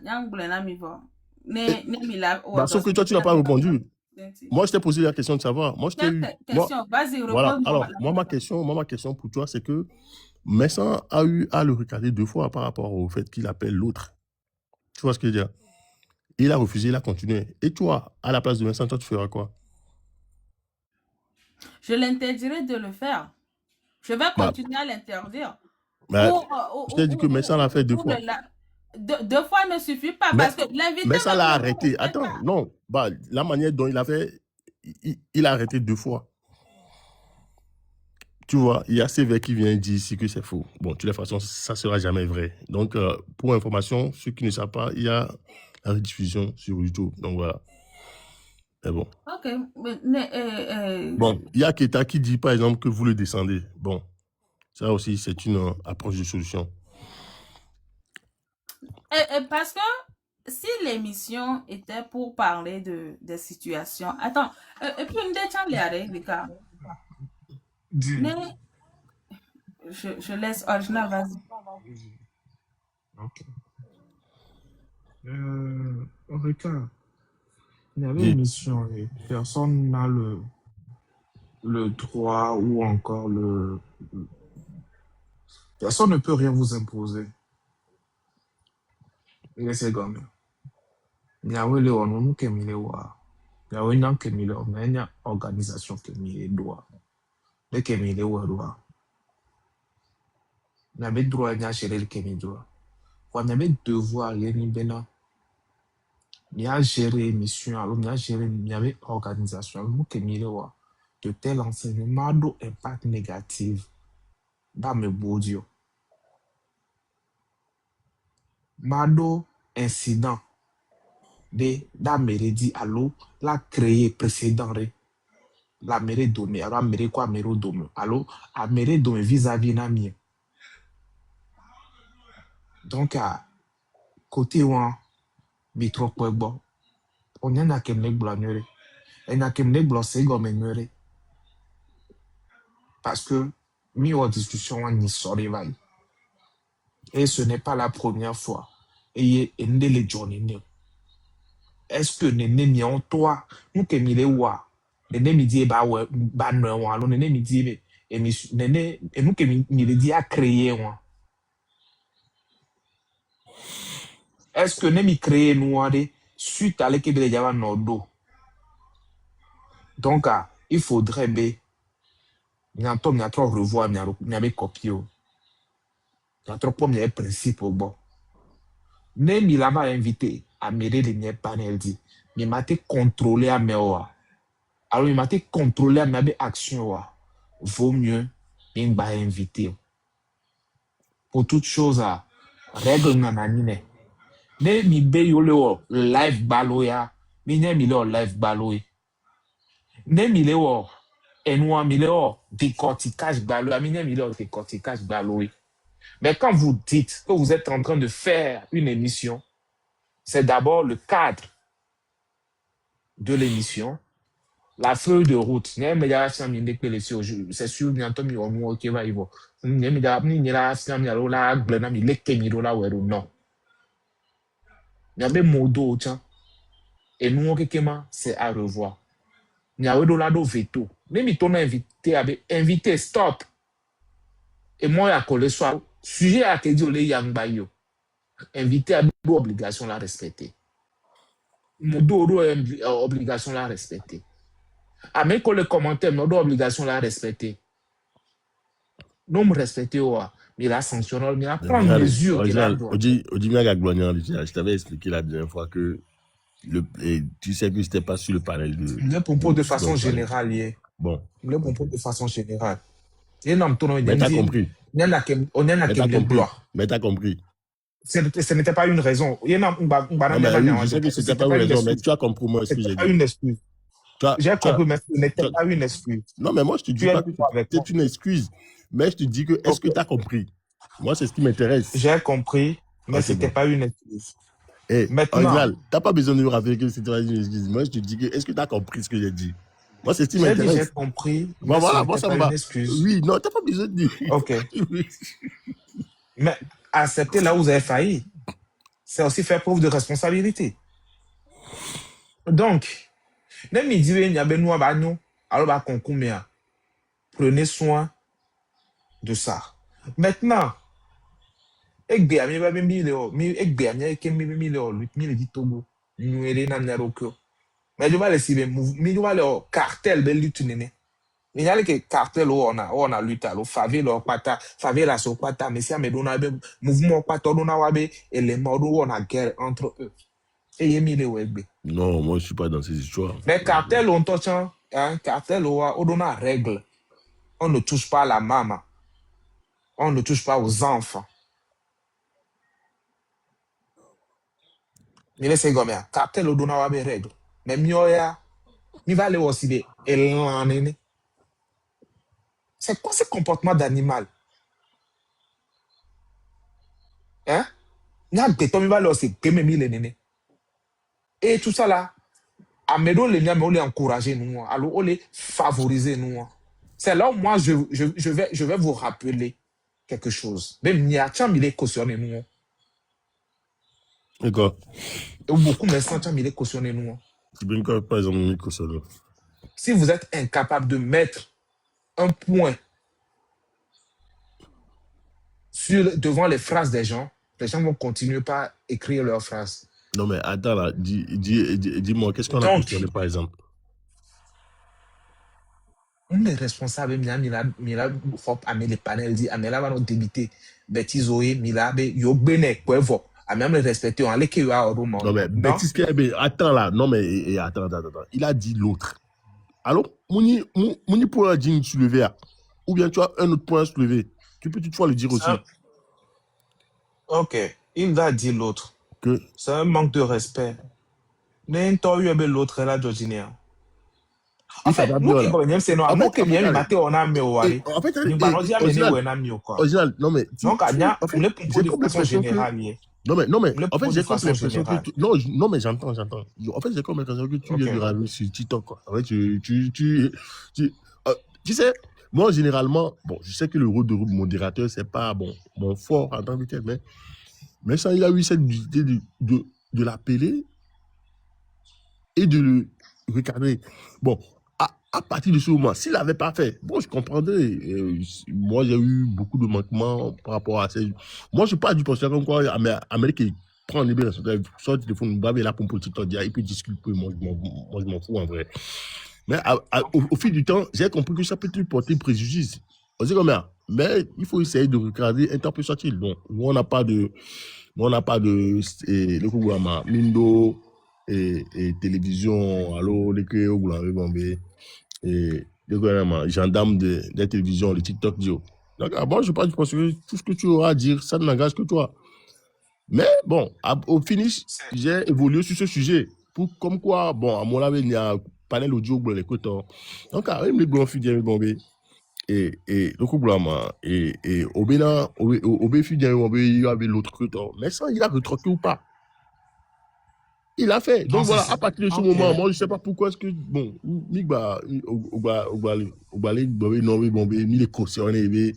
na mivo. Ne mila.
Bah, sauf que toi, tu n'as pas répondu. Moi, je t'ai posé la question de savoir. Moi, je t'ai eu.
Question, vas-y,
Voilà.
réponds-moi.
Alors, moi, ma question pour toi, c'est que Messan a eu à le recaler 2 fois par rapport au fait qu'il appelle l'autre. Tu vois ce que je veux dire? Il a refusé, il a continué. Et toi, à la place de Messan, toi, tu feras quoi?
Je l'interdirai de le faire. Je vais continuer à l'interdire.
Je t'ai dit que Messan l'a fait 2 fois.
2 fois ne suffit pas parce que l'invité.
Mais ça l'a arrêté. Attends, non. Bah, la manière dont il a fait, il a arrêté 2 fois. Tu vois, il y a CV qui vient dire ici que c'est faux. Bon, de toute façon, ça ne sera jamais vrai. Donc, pour information, ceux qui ne savent pas, il y a la rediffusion sur YouTube. Donc, voilà. Mais bon.
Ok.
Bon, il y a Keta qui dit, par exemple, que vous le descendez. Bon, ça aussi, c'est une approche de solution.
Parce que si l'émission était pour parler de situations... Attends, et puis une déchange, les gars. Mais je laisse Original, vas-y.
Ok. Ricard, il y avait une mission et personne n'a le droit ou encore personne ne peut rien vous imposer. Laissez gommer. Il y a eu les gens qui ont il y a eu une organisation qui a droit. Les qui ont droit. Il y avait droit à gérer le qui droit. Quand il y avait devoir, il y a géré émission, il y a géré, il y avait organisation, de tel enseignement d'impact négatif dans mes bodios. Mado incident de la mairie dit allô, la créé précédent la mairie domé, alors la mairie quoi mairie domé, allô, la mairie domé vis-à-vis na mien. Donc à côté ouan bitro bon on y en a qui me blâmer et n'a qui me blâmer comme parce que mi en discussion on y sort vaille et ce n'est pas la première fois et les journée. Est-ce que nene mi en toi nous que mi le wa nene mi dit ba no wa lo nene mi dit et nene et nous que mi le dit à créer wa est-ce que ne mi créer nous suite à l'équipe de Java Nordo donc il faudrait be n'entend n'y a trop revoir n'y a copier n'y a trop pour mes principes bon ne mi l'a invité à mêler les panel dit mais m'a été contrôlé à mewa alors il m'a été contrôlé à mes actions vaut mieux bien ba invité pour toute chose à règle nananine ne mi be yo le live baloya mi ne mi le live baloy ne mi le enwa mi le décortiquage baloya mi ne mi le décortiquage baloy. Mais quand vous dites que vous êtes en train de faire une émission, c'est d'abord le cadre de l'émission, la feuille de route. C'est sûr, bientôt, ok, va y voir. Non. Il y avait modo, et nous, c'est à revoir. Il y a eu veto. Même si on a invité, stop. Et moi, à coller soit sujet à que dire les yang bayo. Invité à deux obligations la respecter. Modo obligation la respecter. À même que les commentaires, nos deux obligations la respecter. Non me respecter mais la sanctionner, mais la prendre mesure qu'il a droit.
Je t'avais expliqué la dernière fois que tu sais que c'était pas sur le panel de.
Le propos de façon générale,
Bon,
Les pompons de façon générale. Et non,
mais t'as compris.
on en a
Mais t'as
qui
compris. Mais t'as compris.
ce n'était pas une raison.
Non, mais oui, je sais que c'était pas une raison, mais
excuse.
tu as compris moi ce que
C'était
j'ai
pas
dit.
une excuse. J'ai
Tu as-
compris, mais ce n'était
tu as-
pas une excuse.
Non, mais moi, je te dis
Tu es
pas que
d'accord avec moi.
c'est une excuse, mais je te dis que est-ce
Ok.
que tu as compris? Moi, c'est ce qui m'intéresse.
J'ai compris, mais
Ok,
c'était
bon.
pas une excuse.
Et
Maintenant,
original, t'as pas besoin de me rappeler que c'était pas une excuse. Moi, je te dis que est-ce que tu as compris ce que j'ai dit? Moi, c'est ce qui
j'ai dit j'ai
m'intéresse.
compris,
Bon,
mais ce
voilà, moi,
n'était
ça
pas
me
une
va.
excuse.
Oui, non, t'as pas besoin de dire.
Ok.
Oui.
Mais accepter là où vous avez failli, c'est aussi faire preuve de responsabilité. Donc, même il dit, il y a ben nous, alors bah, prenez soin de ça. Maintenant, egbe ami ba mi le o mi egbe ami ke mi le o mi le di Togo ñu ere na na roko mais je vais le sibe mi je vais le cartel be lutte nene mi yale ke cartel ona lutte alo favela pata favela so pata mais si amedona be mouvement pata dona wa be élément do ona guerre entre eux et yemi le egbe
Non, moi, je suis pas dans ces histoires.
mais cartel on touche hein cartel o dona règle on ne touche pas à la maman on ne touche pas aux enfants. Mi laisse comme ça. Cartel au dona wa be règle. Mais mioya, mi va aller aussi de elanene. C'est quoi ce comportement d'animal? Hein? N'a béton mi va aller aussi peme mi le nene. Et tout ça là, amedo le nia mais on les encourager nous, alors on les favoriser nous. C'est là où moi je vais vous rappeler quelque chose. Même Niacha mi les cautionner nous.
D'accord.
Et beaucoup mais sans mi les cautionner nous.
Tu peux encore, par exemple, Nico Solo.
Si vous êtes incapable de mettre un point devant les phrases des gens vont continuer par écrire leurs phrases.
Non, mais attends là, dis-moi, qu'est-ce qu'on a
Donc,
questionné par exemple?
on est responsable, Mila, hop, amé les panels, dit, amé là, va nous débiter, bêtise, Mila, yo, bene, quoi, même le respecter, on allait qu'il y a un roman.
Non, mais Baptiste Kebe, attends là, non, mais attends. Il a dit l'autre. Alors, Mouni pourra dire soulever, ou bien tu as un autre point à soulever. Tu peux toutefois le dire aussi.
Ok, il a dit l'autre.
Que
c'est un manque de respect. N'importe où l'autre là, Georgina. En fait, nous qui connaissons, c'est nous, nous qui viennent mater, on a mis au aller.
En fait,
nous parlons d'y amener où on a mis au quoi.
Original, non, mais.
Donc, en fait, les pompons de façon générale.
Non, mais en fait, j'ai comme l'impression que tu... Non, mais j'entends. En fait, j'ai comme l'impression que tu viens de râler sur TikTok, quoi. En fait, tu sais, moi, généralement, bon, je sais que le rôle de modérateur, c'est pas, bon, mon fort en tant que tel, mais ça, il a eu cette idée de l'appeler et de le regarder. Bon, à partir de ce moment, s'il n'avait pas fait, bon, je comprendrais. Moi, j'ai eu beaucoup de manquements par rapport à ça. Moi, je ne suis pas du poste comme quoi Amérique prend les biens, soit le téléphone, baver la pompe petit temps, il peut discuter, moi, je m'en fous en vrai. Mais au fil du temps, j'ai compris que ça peut te porter préjudice. On sait combien. Mais il faut essayer de regarder un temps plus sorti. Donc, on n'a pas de le programme Mindo et télévision, allô, les créés au Goulamé Bombé. Et les gendarmes des télévisions, les TikTok, Dio. Donc, bon, je pense que tout ce que tu auras à dire, ça ne n'engage que toi. Mais bon, au finish, j'ai évolué sur ce sujet. Comme quoi, bon, à mon avis, il y a un panel audio pour les cotons. Donc, il me dit, fidèle, et le coup, et au Bénin, au fidèle, il y avait l'autre coton. Mais ça, il a retroqué ou pas? Il a fait. Donc voilà, à partir de ce moment, moi, je ne sais pas pourquoi est-ce que, bon, Migba, les cautionner, les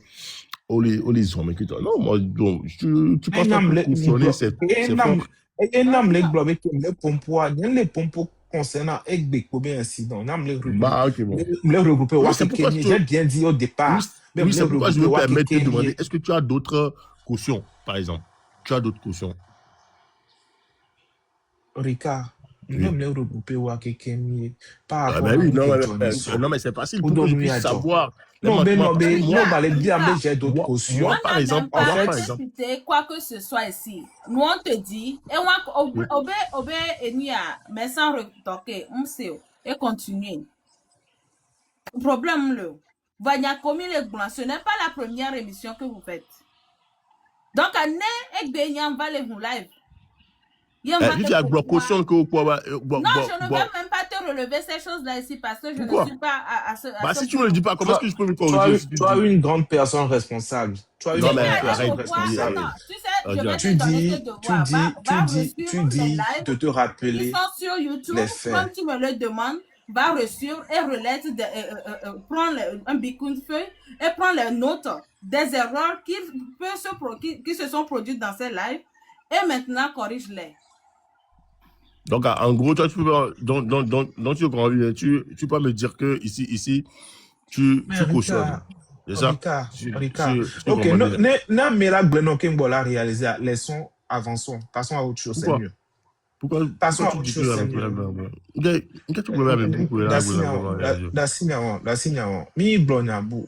hommes, non, moi, donc, tu penses pas que cautionner, c'est fort.
Et non, les globes, les pompos concernant Egbe, combien incident,
Bah, ok, bon.
Les regrouper, j'ai bien dit au départ.
Oui, c'est pourquoi je me permettre de demander, est-ce que tu as d'autres cautions, par exemple? Tu as d'autres cautions?
Ricard, même les regroupés ou à quelqu'un par
rapport à non, mais c'est facile pour que je puisse savoir.
Non, mais j'ai d'autres cautions.
Moi, par exemple, quoi que ce soit ici, nous on te dit, et obé, et sans retoquer, on sait, et continuer. problème le. Vanya commis les blancs, ce n'est pas la première émission que vous faites. Donc, année et Benyan va les live.
Il y a bloc caution que vous pouvez.
Non, je ne vais même pas te relever ces choses-là ici parce que je ne suis pas à ce.
Bah, si tu ne me le dis pas, comment est-ce que je peux me corriger?
Tu as une grande personne responsable. Tu as une
Non, mais
grande personne
arrête.
responsable.
Attends, tu sais, je vais
Tu
te donner
dis,
tes devoirs.
tu dis de te rappeler
Ils sont sur YouTube,
les faits.
comme tu me le demandes, va reçu et relate, prends un bicou de feuille et prends les notes des erreurs qui se sont produites dans ces lives et maintenant corrige-les.
Donc, en gros, toi, tu peux, donc tu peux me dire que ici, tu cautionnes. C'est ça?
Ricard. Ok, non, mais là, Glenn Kimbola réalisé, laissons, avançons, passons à autre chose, c'est mieux.
Pourquoi
passons à autre chose, c'est mieux.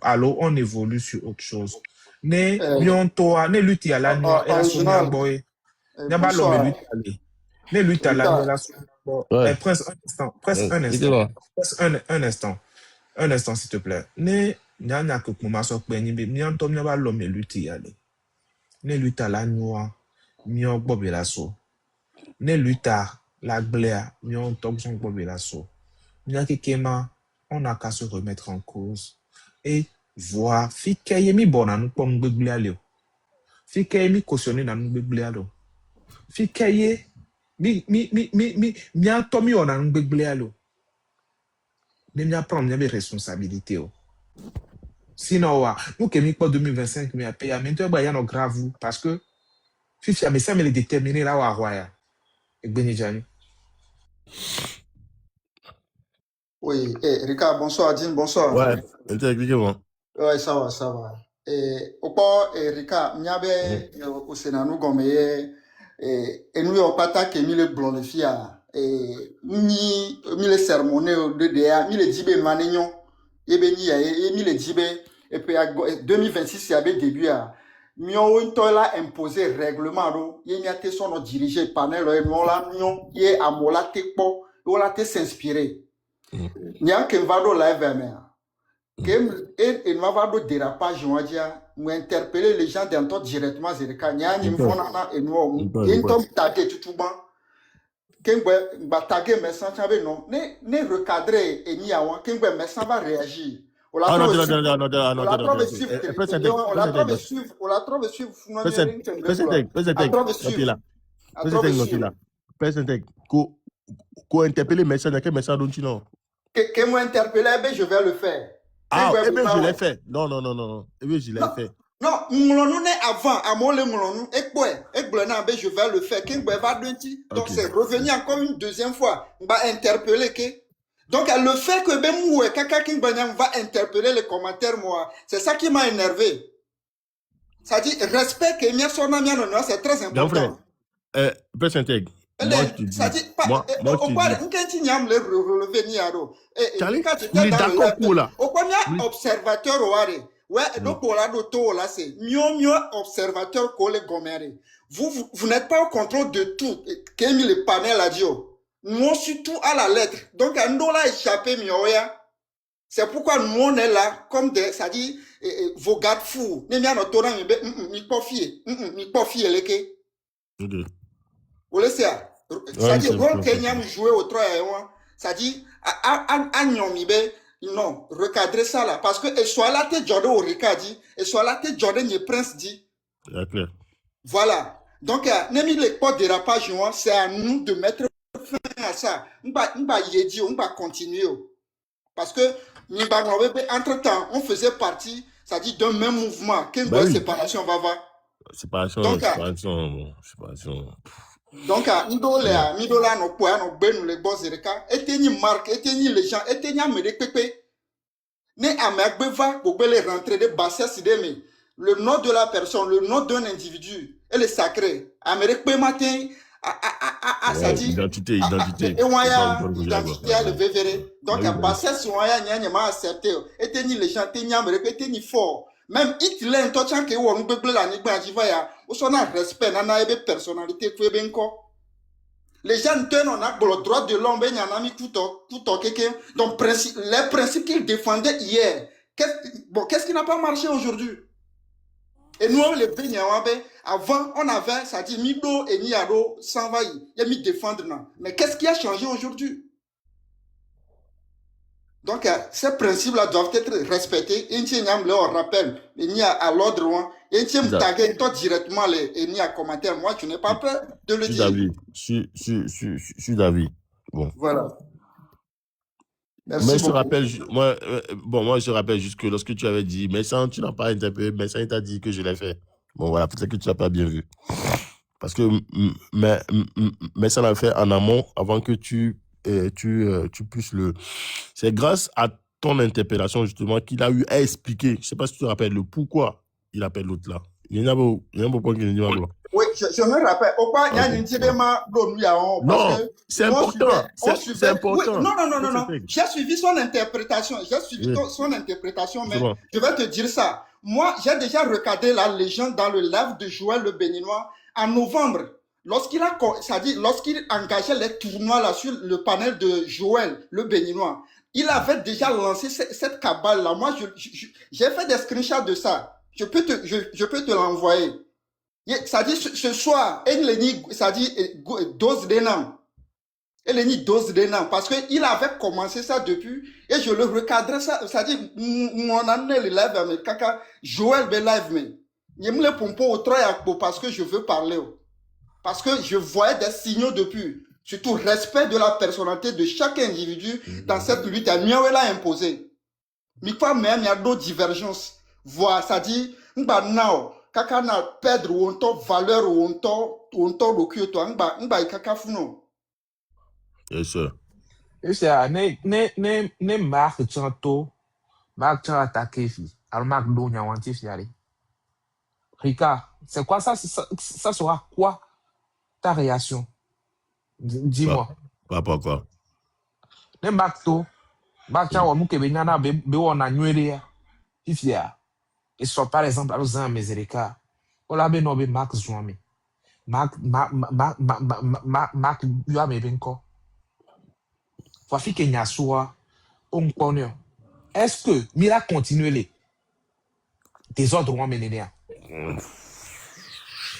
Alors, on évolue sur autre chose. Ne lutte à la nuit, et la sonia boy. Ne pas l'homme lutte à lui. Ne lutte à la nuit, la sonia boy. Presque un instant, s'il te plaît. Ne nyanya que pour ma soeur Benny, mi antom ne pas l'homme lutte à lui. Ne lutte à la nuit, mi en bobe la so. Ne lutte à la glaire, mi en tom son bobe la so. Nyakekema, on n'a qu'à se remettre en cause et voir fi kayemi bona nous pom gbegblialio. Fi kayemi cautionner na nous gbegblialio. Fi kaye mi antomi ona nous gbegblialio. Ne mi prendre mes responsabilités. Sinon, nous qui pas 2025 mais à payer maintenant bah y a no grave parce que fifi mais ça me le déterminer là wa roya. Et Benijani.
Oui, Ricard, bonsoir, Adine, bonsoir.
Ouais, expliquez-moi.
Ouais, ça va. Au point, Ricard, m'yabe au Sénat, nous gomme, et nous y'en pas ta que mille blancs les filles, ni mille sermonné au DDA, mille dibé manignon, et béni, et mille dibé, et puis 2026, il y avait début à. Mion une toile imposé règlement, il y a été son dirigé panel, et nous la mion, il y a amola te po, on l'a te s'inspirer. Nyan ke va do live et va do dérapage on dia nous interpeller les gens d'entendre directement zereka nyan ni fona et nous intom taguer tutuban kengwe ba taguer message chabe non ne recadrer et ni awan kengwe message va réagir on la trouve
suivre ko interpeller message quel message dont tu non
que moi interpellé, je vais le faire.
Ah, je l'ai fait. Non. Je l'ai fait.
Non, nous avant, à mon le nous, je vais le faire. Donc, c'est revenir encore une deuxième fois. Va interpeller. Donc, le fait que quelqu'un va interpeller les commentaires, moi, c'est ça qui m'a énervé. Ça dit, respect que c'est très important.
Presse intègre.
Moi, je te dis. Moi, observateur observateur vous n'êtes pas au contrôle de tout. Kémi le panel a dit. Nous surtout à la lettre. Donc, nous l'a échappé, c'est pourquoi nous on est là comme des, ça dit, vos gardes fous. Ni pas fier,
ok.
Vous laissez ça. Ça dit, rôle Kenya jouer au 3 et 1. Ça dit, non, recadrer ça là. Parce que, et soit là, t'es Jordan au Rika dit, et soit là, t'es Jordan et Prince dit. Voilà. Donc, n'aimez les pas de dérapage, c'est à nous de mettre fin à ça. On va continuer. Parce que, entre-temps, on faisait partie, ça dit, d'un même mouvement. Qu'est-ce que séparation va va?
Séparation.
Donc, Midola, no poa, no ben, les boss, eteni marque, eteni les gens, eteni amérique, pépé. Ne amegbeva, pour les rentrer de bassesse d'aimer. Le nom de la personne, le nom d'un individu, elle est sacrée. Amérique, matin, ça dit.
Identité.
Et on a identité, le vévéré. Donc, à bassesse, on a n'y accepté. Eteni les gens, eteni amérique, eteni fort. Même Hitler, un temps que on peut la nigba jivaya, ou son respect, nana ebe personnalité, tu es bien quoi. Les gens ne tiennent le droit de l'homme, il y en a mis tout quelqu'un. Donc, les principes qu'ils défendaient hier, qu'est-ce qui n'a pas marché aujourd'hui? Et nous, les Béniawabe, avant, on avait, ça dit, Mido et Niado s'envahir. Il y a mis défendre, non. Mais qu'est-ce qui a changé aujourd'hui? Donc, ces principes-là doivent être respectés. Il y a un rappel, il y a à l'ordre, il y a un taguer directement, il y a un commentaire. Moi, tu n'es pas peur de le dire.
Je suis d'avis. Bon.
Voilà. Merci
Mais je te
beaucoup.
rappelle, moi, je te rappelle juste que lorsque tu avais dit, mais ça, tu n'as pas interprété, mais ça, il t'a dit que je l'ai fait. Bon, voilà, peut-être que tu n'as pas bien vu. Parce que, mais ça l'a fait en amont, avant que tu puisses le... C'est grâce à ton interpellation, justement, qu'il a eu à expliquer, je ne sais pas si tu te rappelles, le pourquoi il appelle l'autre là. Il y en a beaucoup qui ne disent pas.
Oui, je me rappelle. Pourquoi il y a une
non, c'est important. C'est important.
Oui, non. J'ai suivi son interprétation. Mais je vais te dire ça. Moi, j'ai déjà regardé la légende dans le live de Joël le Béninois en novembre. Lorsqu'il engageait les tournois là sur le panel de Joël le Béninois, il avait déjà lancé cette cabale là. Moi, j'ai fait des screenshots de ça. Je peux te l'envoyer. Ça dit ce soir, ça dit dose d'énam. Dose d'énam. Parce qu'il avait commencé ça depuis, et je le recadrais ça. Ça dit, mon année le live, mais caca, Joël be live, mais. Il me le pompo au travail parce que je veux parler. Parce que je voyais des signaux depuis. Surtout respect de la personnalité de chaque individu dans cette lutte. Il a imposé. Mais pas même, il y a d'autres divergences. Voilà, ça dit, now, kaka na perdre ou on valeur ou on recul toi ngba kaka funo.
Yes sir.
Et c'est ne marque chanto, marque chan attaqué fi. Alors marque do nyawanti fi allez. Rika, c'est quoi ça sera quoi ta réaction? Dis-moi.
Pas quoi.
Ne marque to, marque chan wa muke be nyana be wona nywele ya. Fi ya. Et soit par exemple à l'ozan mezereka. Ola be no be marque zoami. Marque you a me benko. Faut que nyasua on connaît. Est-ce que Mira continue les désordres ont mené?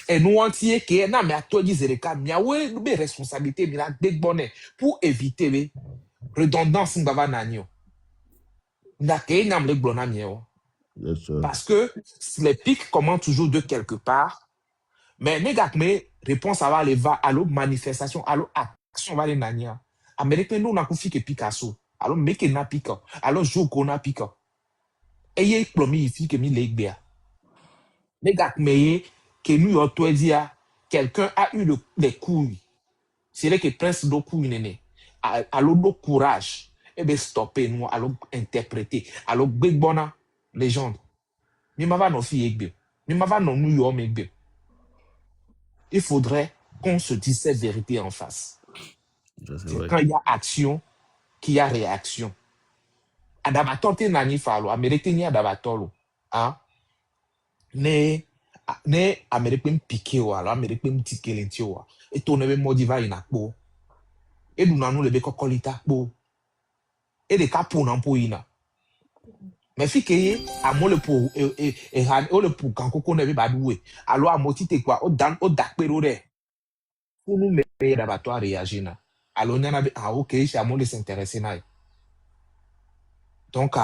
Et nous entiers qui na mais à toi dire les cas, mais ouais nous be responsabilité Mira big bonnet pour éviter les redondances ngaba nanio. Na ke nam le blona mieo. Parce que les pics commencent toujours de quelque part. Mais négativement réponse à l'autre manifestation, à l'autre action va les nania. Américain nous n'a confié que Picasso. Alors meke na pika. Alors joko na pika. Eye plomi ici que mi legbea. Négativement que nous auto dia quelqu'un a eu les couilles. C'est là que prince do couilles néné. Alors do courage. Et bien stopper nous alors interpréter. Alors big bona légende. Mi ma va no fi egbe. Mi ma va no New York egbe. Il faudrait qu'on se dise cette vérité en face. C'est quand il y a action qu'il y a réaction. Adabator te nani falo, Américain ni adabatolo. Hein? Ne Américain piqué ou alors Américain tike lentio wa. Et ton nebe modiva inakbo. Et nous nanou lebe kokolita bo. Et de kapo nan po ina. Mais fi que amo le pour le pour quand koko nebe badoué. Alors amoti te quoi o dakpero de. Pour nous mettre d'abattoir réagir na. Alors n'y en a ok, c'est amo de s'intéresser na. Donc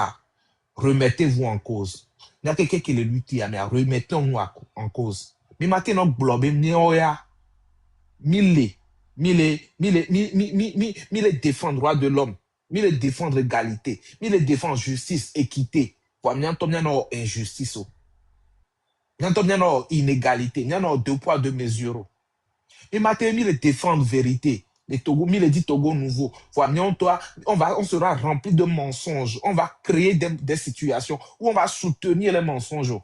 remettez-vous en cause. Il y a quelqu'un qui le lutte mais remettons-nous en cause. Mais maintenant blobé mioya mille défendre droit de l'homme. Mille défendre égalité, mille défendre justice, équité. Pour n'y en injustice. N'y en inégalité, n'y en deux poids, deux mesures. Mais maintenant, mille défendre vérité. Les Togo, mille dit Togo nouveau. On sera rempli de mensonges. On va créer des situations où on va soutenir les mensonges.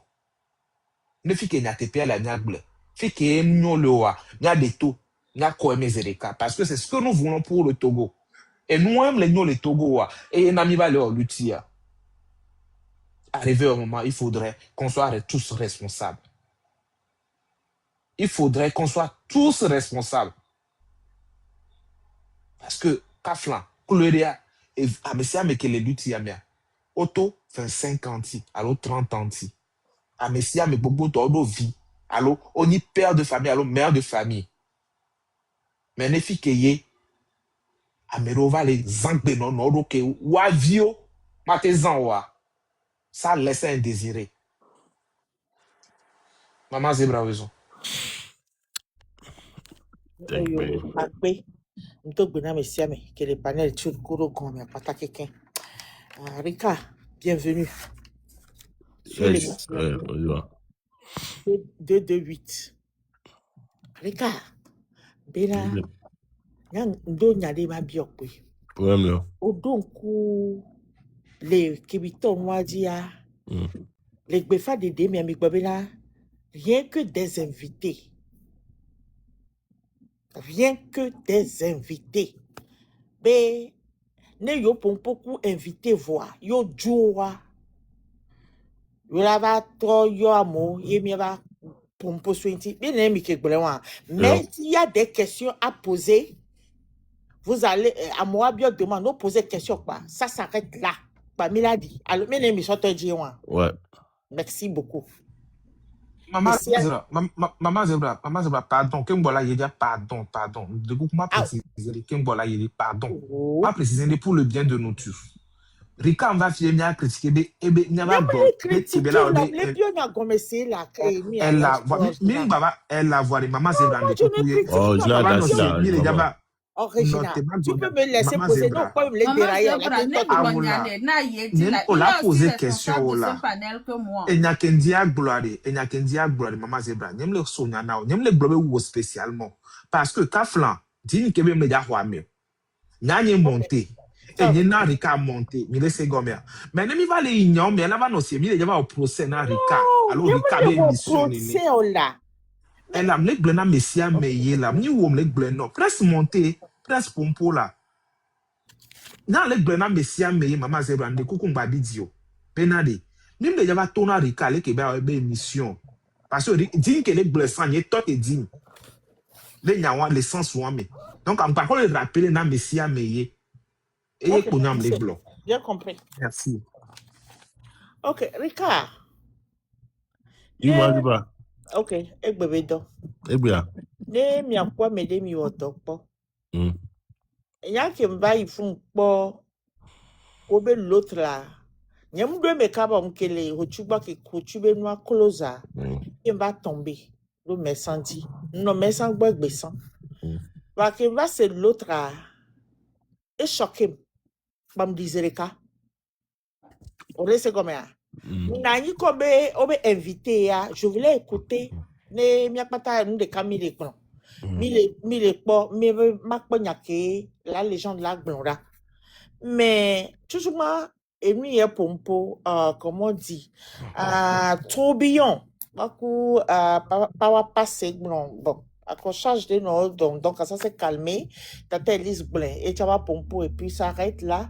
Ne fit que n'y a TPA la niagle. Fit que n'y a des taux, n'y a quoi mes parce que c'est ce que nous voulons pour le Togo. Et nous-mêmes, les Togo, et n'ami va leur lutter. Arrivé au moment, il faudrait qu'on soit tous responsables. Il faudrait qu'on soit tous responsables. Parce que, Kaflan, Kouleria, et Amesia Mekele Duti Yamia, Auto, 25 anti, alors 30 anti. Amesia Mekbobo Todo vie, alors on y père de famille, alors mère de famille. Mais ne fit que ye, Amerova les zangbe non, non, que wavio, matezan wa. Ça laisse indésiré. Maman Zebra raison.
Thank
Yo,
you.
akpe. Ntogbe na mesiame, que les panels tu kuro gombe pata quelqu'un. Rika, bienvenue. Sur
Yes,
l'émission
on y va.
228. Rika, bena, yang ndo nyade ma biokwe.
Problème là.
Odonku, les kibito mwadia, les gbefa de demi amikbabena, rien que des invités. Rien que des invités. Mais, ne yo pompoku invité voir, yo joua. Yo lava tro yo amo, ye mi va pompo swinti. Bien aimé que blanc. Mais s'il y a des questions à poser, vous allez, à moi, bien demander, nous poser questions quoi. Ça s'arrête là. Bah, Miladi. Alors, bien aimé, je te dis,
Ouais.
merci beaucoup.
Maman
Mais si-
Zebra, Maman Zebra, pardon, Kembola Yedia, pardon. De coup, m'a précisé, Kembola Yedia, pardon.
Oh.
M'a précisé pour le bien de nous tous. Rika, on va finir à critiquer,
Non, mais critiquer, là, les pions n'a gommé là.
elle la voit, elle la voit, maman Zebra,
Moi, je ne critique
Oh,
pas.
je l'ai
Maman,
adressé
Dieu.
là.
mi le jaba.
Oh, Regina,
Non,
tu peux me laisser
Maman
poser.
Zebra.
Non, pas me les
Maman
dérailler.
Zebra, ne glonyane, na yedi là.
On
Il
l'a
est
posé
aussi
question,
responsable de
là.
ce panel que moi.
Et n'a qu'un dia gloire, maman Zebra. N'aime le sonia na, n'aime le globe ou spécialement. Parce que Kaflan, dit que me dia huame. N'a n'y monté. Et n'y n'a Rika monté. Mais laissez gommer. Mais ne mi va les ignorants, mais là va non c'est mi le java au procès na Rika. Alors Rika be émission ni.
là.
Elle a me blena messia meye là. Ni ou me blena. Presque monté, presque pompo là. Na le blena messia meye maman Zebra de coucou babidio. Benade. Même les java tona Rika le ke ba émission. Parce que dit que les blessants y est tout et dit. Les nyawa les sens ouame. Donc en par contre le rappeler na messia meye. Et
Ok,
qu'on les
merci.
blancs.
Bien compris.
Merci.
Ok, Rika.
Dis-moi, dis-moi.
Ok, ek bébé do.
Eh bien.
Ne mi akwa me de mi woto po. Ya ke mba ifun po. Obe l'autre là. Nyam do me kaba mkele hochuba ke hochube noa closer. Il va tomber. Le me senti. Non, me sent besan. Va que va c'est l'autre là. Et choqué. Bam dizereka. On laisse comme ça. Nani comme obe invité ya. Je voulais écouter. Ne miakpata nous de Camille Blanc. Mille po makponyake la légende la blonda. Mais toujours et lui est pompo comment on dit tourbillon. Beaucoup pas passer bon accrochage de nos donc ça s'est calmé t'as Elise Blin et tu vas pompo et puis ça arrête là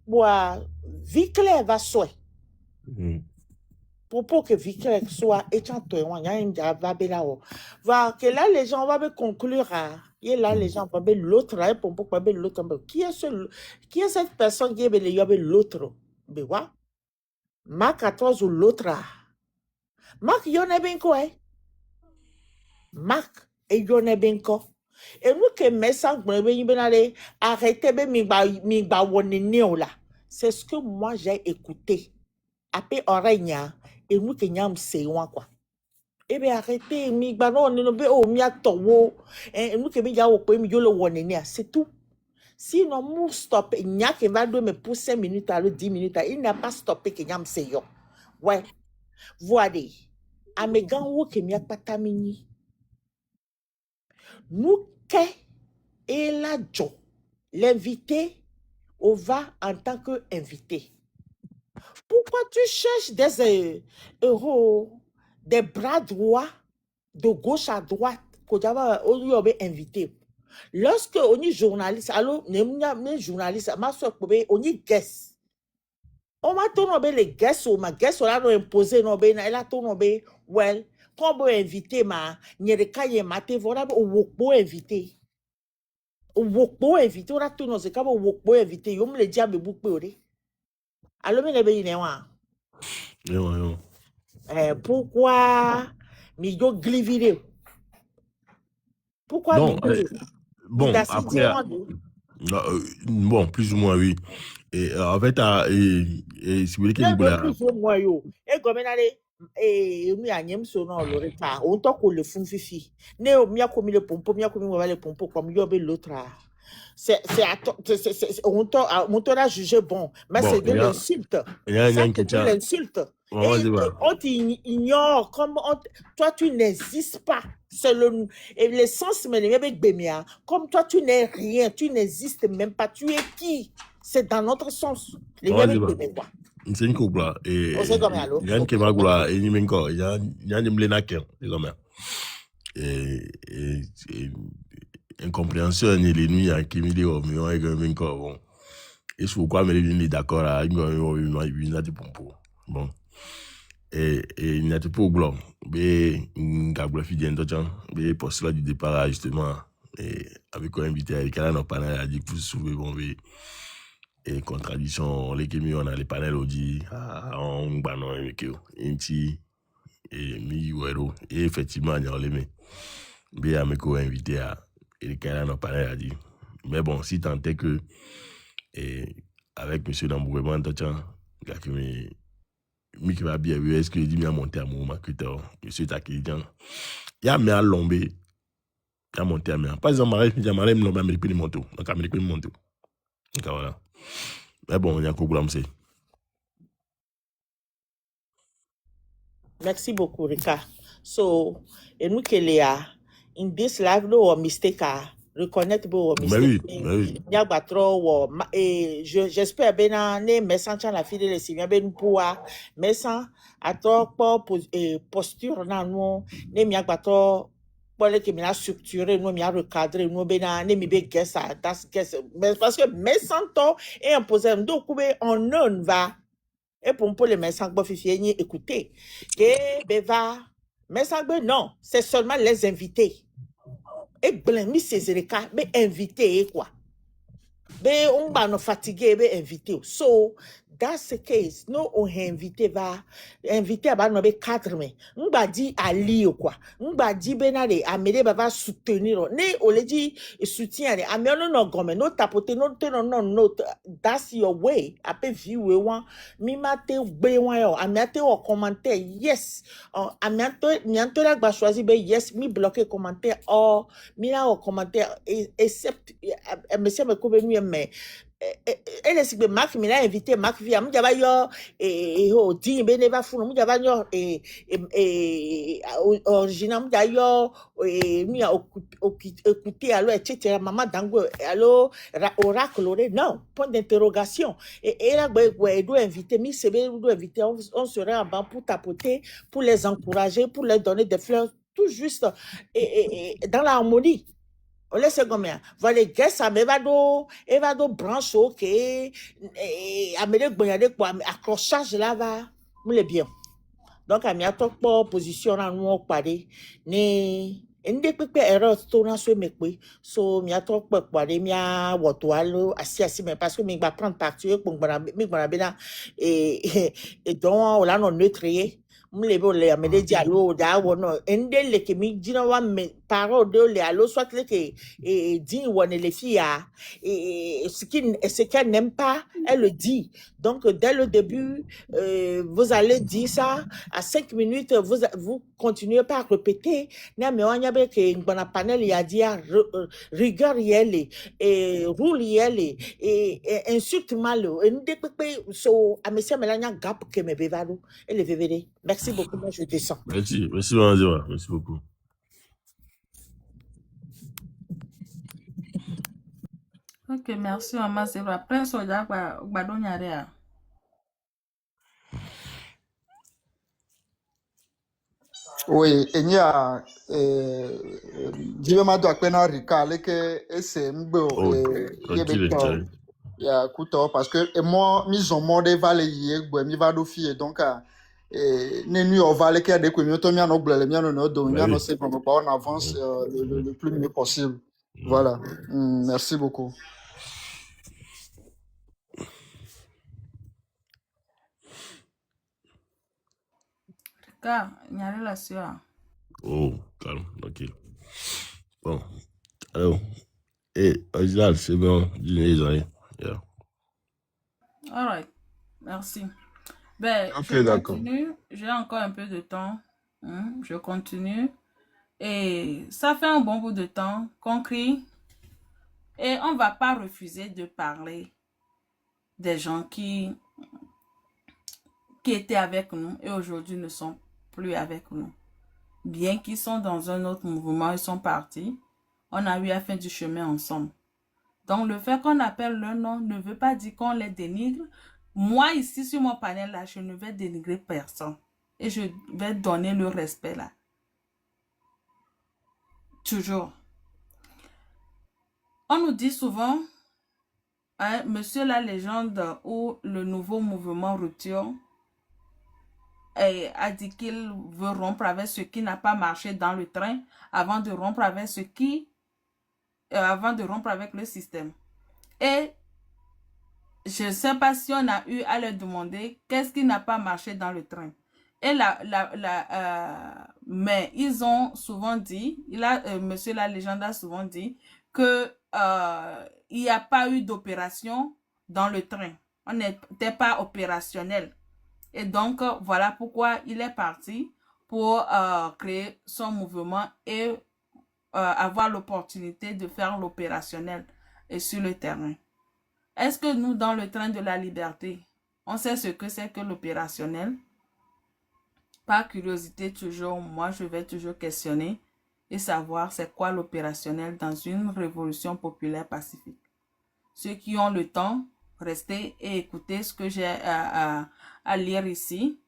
bois vie claire va souhait pour que vie claire soit et tu va que là les gens vont conclure et là les gens vont l'autre là pompo va l'autre qui est cette personne qui est l'autre mais quoi Marc à toi ou l'autre Marc y'en a bien quoi Marc et y'en a bien quoi et nous que message arrêtez mi ba wonene là c'est ce que moi j'ai écouté après oreille et nous que nyam c'est quoi et bien arrêtez mi ba non ne be o mi atowo et nous que mi ya wo pe mi yo le wonene c'est tout. Sinon, mon stop, il n'y a qui va me pousser 5 minutes à 10 minutes. Il n'a pas stoppé que n'y a pas yo. Ouais. Voilà. À mes gants, où que n'y a pas tamini. Nous, qu'est et la jo. L'invité, on va en tant qu'invité. Pourquoi tu cherches des euros, des bras droits, de gauche à droite, qu'on va invité? Lorsque on est journaliste, alors, les journalistes, on est guest. On m'a tourné les guests, on m'a guest, on a imposé, elle a tourné, well, quand on invité, ma, n'y a pas de cas, voilà, on peut inviter. wokpo invité ora to no se kabo wokpo invité yo me le dia me bukpe ore allo me le be yine wa pourquoi mi go glivire pourquoi mi
Non,
go
bon,
Dasi
après,
Diawando.
bon, plus ou moins, oui. Et en fait, si vous voulez qu'il
Ne
me
go plus ou moins yo e go me na le mi anyem so no lori pa o to ko le fun fifi ne o mi akomi le pompo mi akomi wa le pompo comme yo be l'autre c'est on t'a jugé bon mais
bon,
c'est de l'insulte
il y a
ça
un
c'est de
question.
l'insulte
Ouais,
et on t'ignore comme toi tu n'existes pas c'est l'essence mais comme toi tu n'es rien tu n'existes même pas tu es qui c'est dans notre sens les quoi
c'est une couple là et
on sait comme allô
il y a un qui m'a goula et il y a un mlenaken c'est comme et incompréhension ni les nuits à qui me dit oh mais on est comme encore bon et je pourquoi me dit d'accord là il y a des pompos bon et il n'y a pas au blanc mais il y a pas fidèle d'autant mais pour cela du départ justement et avec un invité avec un autre panel a dit que vous soulevez bon et contradiction les qui on a les panels on dit on va non et mi wero et effectivement il y a les mais bien amico invité à et le cas n'a pas a dit mais bon si tant est que et avec monsieur Dambouéman t'as gars qui mi qui va bien est-ce que il dit bien monter à mon marketeur monsieur Takidjan il y a mais à lomber il y a monter à mais pas exemple mariage mi mariage non mais il monte donc américain monte donc voilà mais bon il y a quoi blâme c'est.
Merci beaucoup, Rika. So, et nous qui là, in this life, no mistake reconnaître vos mistakes.
Oui.
J'espère bien ne mais sans la fille de si bien ben pour mais sans à toi posture dans nous ne mi agbato pour les qui m'a structuré nous mi a recadré nous ben ne mi be guess that's guess mais parce que mais sans toi et imposer donc on ne va et pour les messages fifier écoutez que beva message non c'est seulement les invités et blâmer ces écarts mais invité quoi mais on va nous fatiguer mais invité so that's the case no on invité va invité va nous be cadre mais on va dire ali quoi on va dire benale amélé va soutenir ne on le dit soutien amélé non gomme no tapoter non that's your way après view one mi mate be one yo amiate au commentaire yes amiante la va choisir be yes mi bloquer commentaire or mi la au commentaire except monsieur me convenu mais elle est que Marc me l'a invité Marc via me jaba yo ho din be never funu me jaba yo original me jaba yo mi a écouter alors etc maman dango alors oracle non point d'interrogation et là doit inviter mi c'est doit inviter on serait en bas pour tapoter pour les encourager pour leur donner des fleurs tout juste et dans l'harmonie. On laisse combien? Voilà, guess ça me va do branche ok amélé boyade quoi accrochage là va me le bien. Donc à mi atok po position na nous parler ni ende pepe erreur to na so mekwe so mi atok po parler mi a woto alo asi mais parce que mi va prendre parti pour mi gbara bena et donc on l'a non neutrier mlebe ole amele di alo da wono ende le ke mi jina wa me paro de le alo soit le ke dit wone les filles ce qu'elle n'aime pas elle le dit donc dès le début vous allez dire ça à 5 minutes vous continuez pas à répéter na me wanya be ke ngona panel ya dia rigueur yele et rule yele et insulte mal ende pepe so amesia melanya gap ke me bevalo ele vevere. Merci beaucoup, moi je descends.
Merci Manziwa, merci beaucoup.
Ok, merci maman, c'est vrai. Après, ça va pas
Oui, il y a Jimmy doit peine ricaler que c'est mbo
tranquille.
Ya kuto parce que moi mise en mode valer mi va do fie donc ne nuit on va aller que des communes to mi no blele mi no do mi no c'est pour pas on avance le plus mieux possible. Voilà. Merci beaucoup.
Car, il y a relation.
Oh, calme, tranquille. Bon, alors, et original, c'est bon, les amis. Yeah.
All right. Merci. Ben,
Ok,
je
d'accord.
continue. J'ai encore un peu de temps. Je continue. Et ça fait un bon bout de temps qu'on crie. Et on ne va pas refuser de parler des gens qui étaient avec nous et aujourd'hui ne sont plus avec nous. Bien qu'ils sont dans un autre mouvement, ils sont partis. On a eu à faire du chemin ensemble. Donc, le fait qu'on appelle leur nom ne veut pas dire qu'on les dénigre. Moi, ici, sur mon panel, là, je ne vais dénigrer personne. Et je vais donner le respect, là. Toujours. On nous dit souvent, hein, Monsieur la légende ou le nouveau mouvement Rupture a dit qu'il veut rompre avec ce qui n'a pas marché dans le train avant de rompre avec avant de rompre avec le système. Et je ne sais pas si on a eu à leur demander qu'est-ce qui n'a pas marché dans le train. Et mais ils ont souvent dit, Monsieur la légende a souvent dit que il n'y a pas eu d'opération dans le train. On n'était pas opérationnel. Et donc, voilà pourquoi il est parti pour créer son mouvement et avoir l'opportunité de faire l'opérationnel et sur le terrain. Est-ce que nous, dans le train de la liberté, on sait ce que c'est que l'opérationnel? Par curiosité, toujours, moi, je vais toujours questionner et savoir c'est quoi l'opérationnel dans une révolution populaire pacifique. Ceux qui ont le temps, restez et écoutez ce que j'ai à lire ici.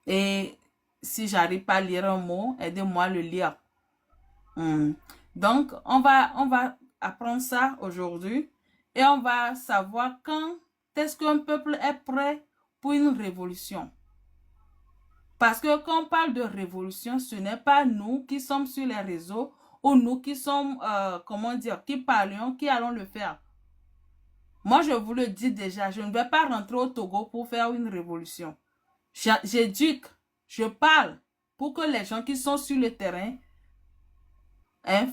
Et si j'arrive pas à lire un mot, aidez-moi à le lire. Donc, on va apprendre ça aujourd'hui et on va savoir quand est-ce qu'un peuple est prêt pour une révolution. Parce que quand on parle de révolution, ce n'est pas nous qui sommes sur les réseaux ou nous qui sommes, qui parlons, qui allons le faire. Moi, je vous le dis déjà, je ne vais pas rentrer au Togo pour faire une révolution. J'éduque, je parle pour que les gens qui sont sur le terrain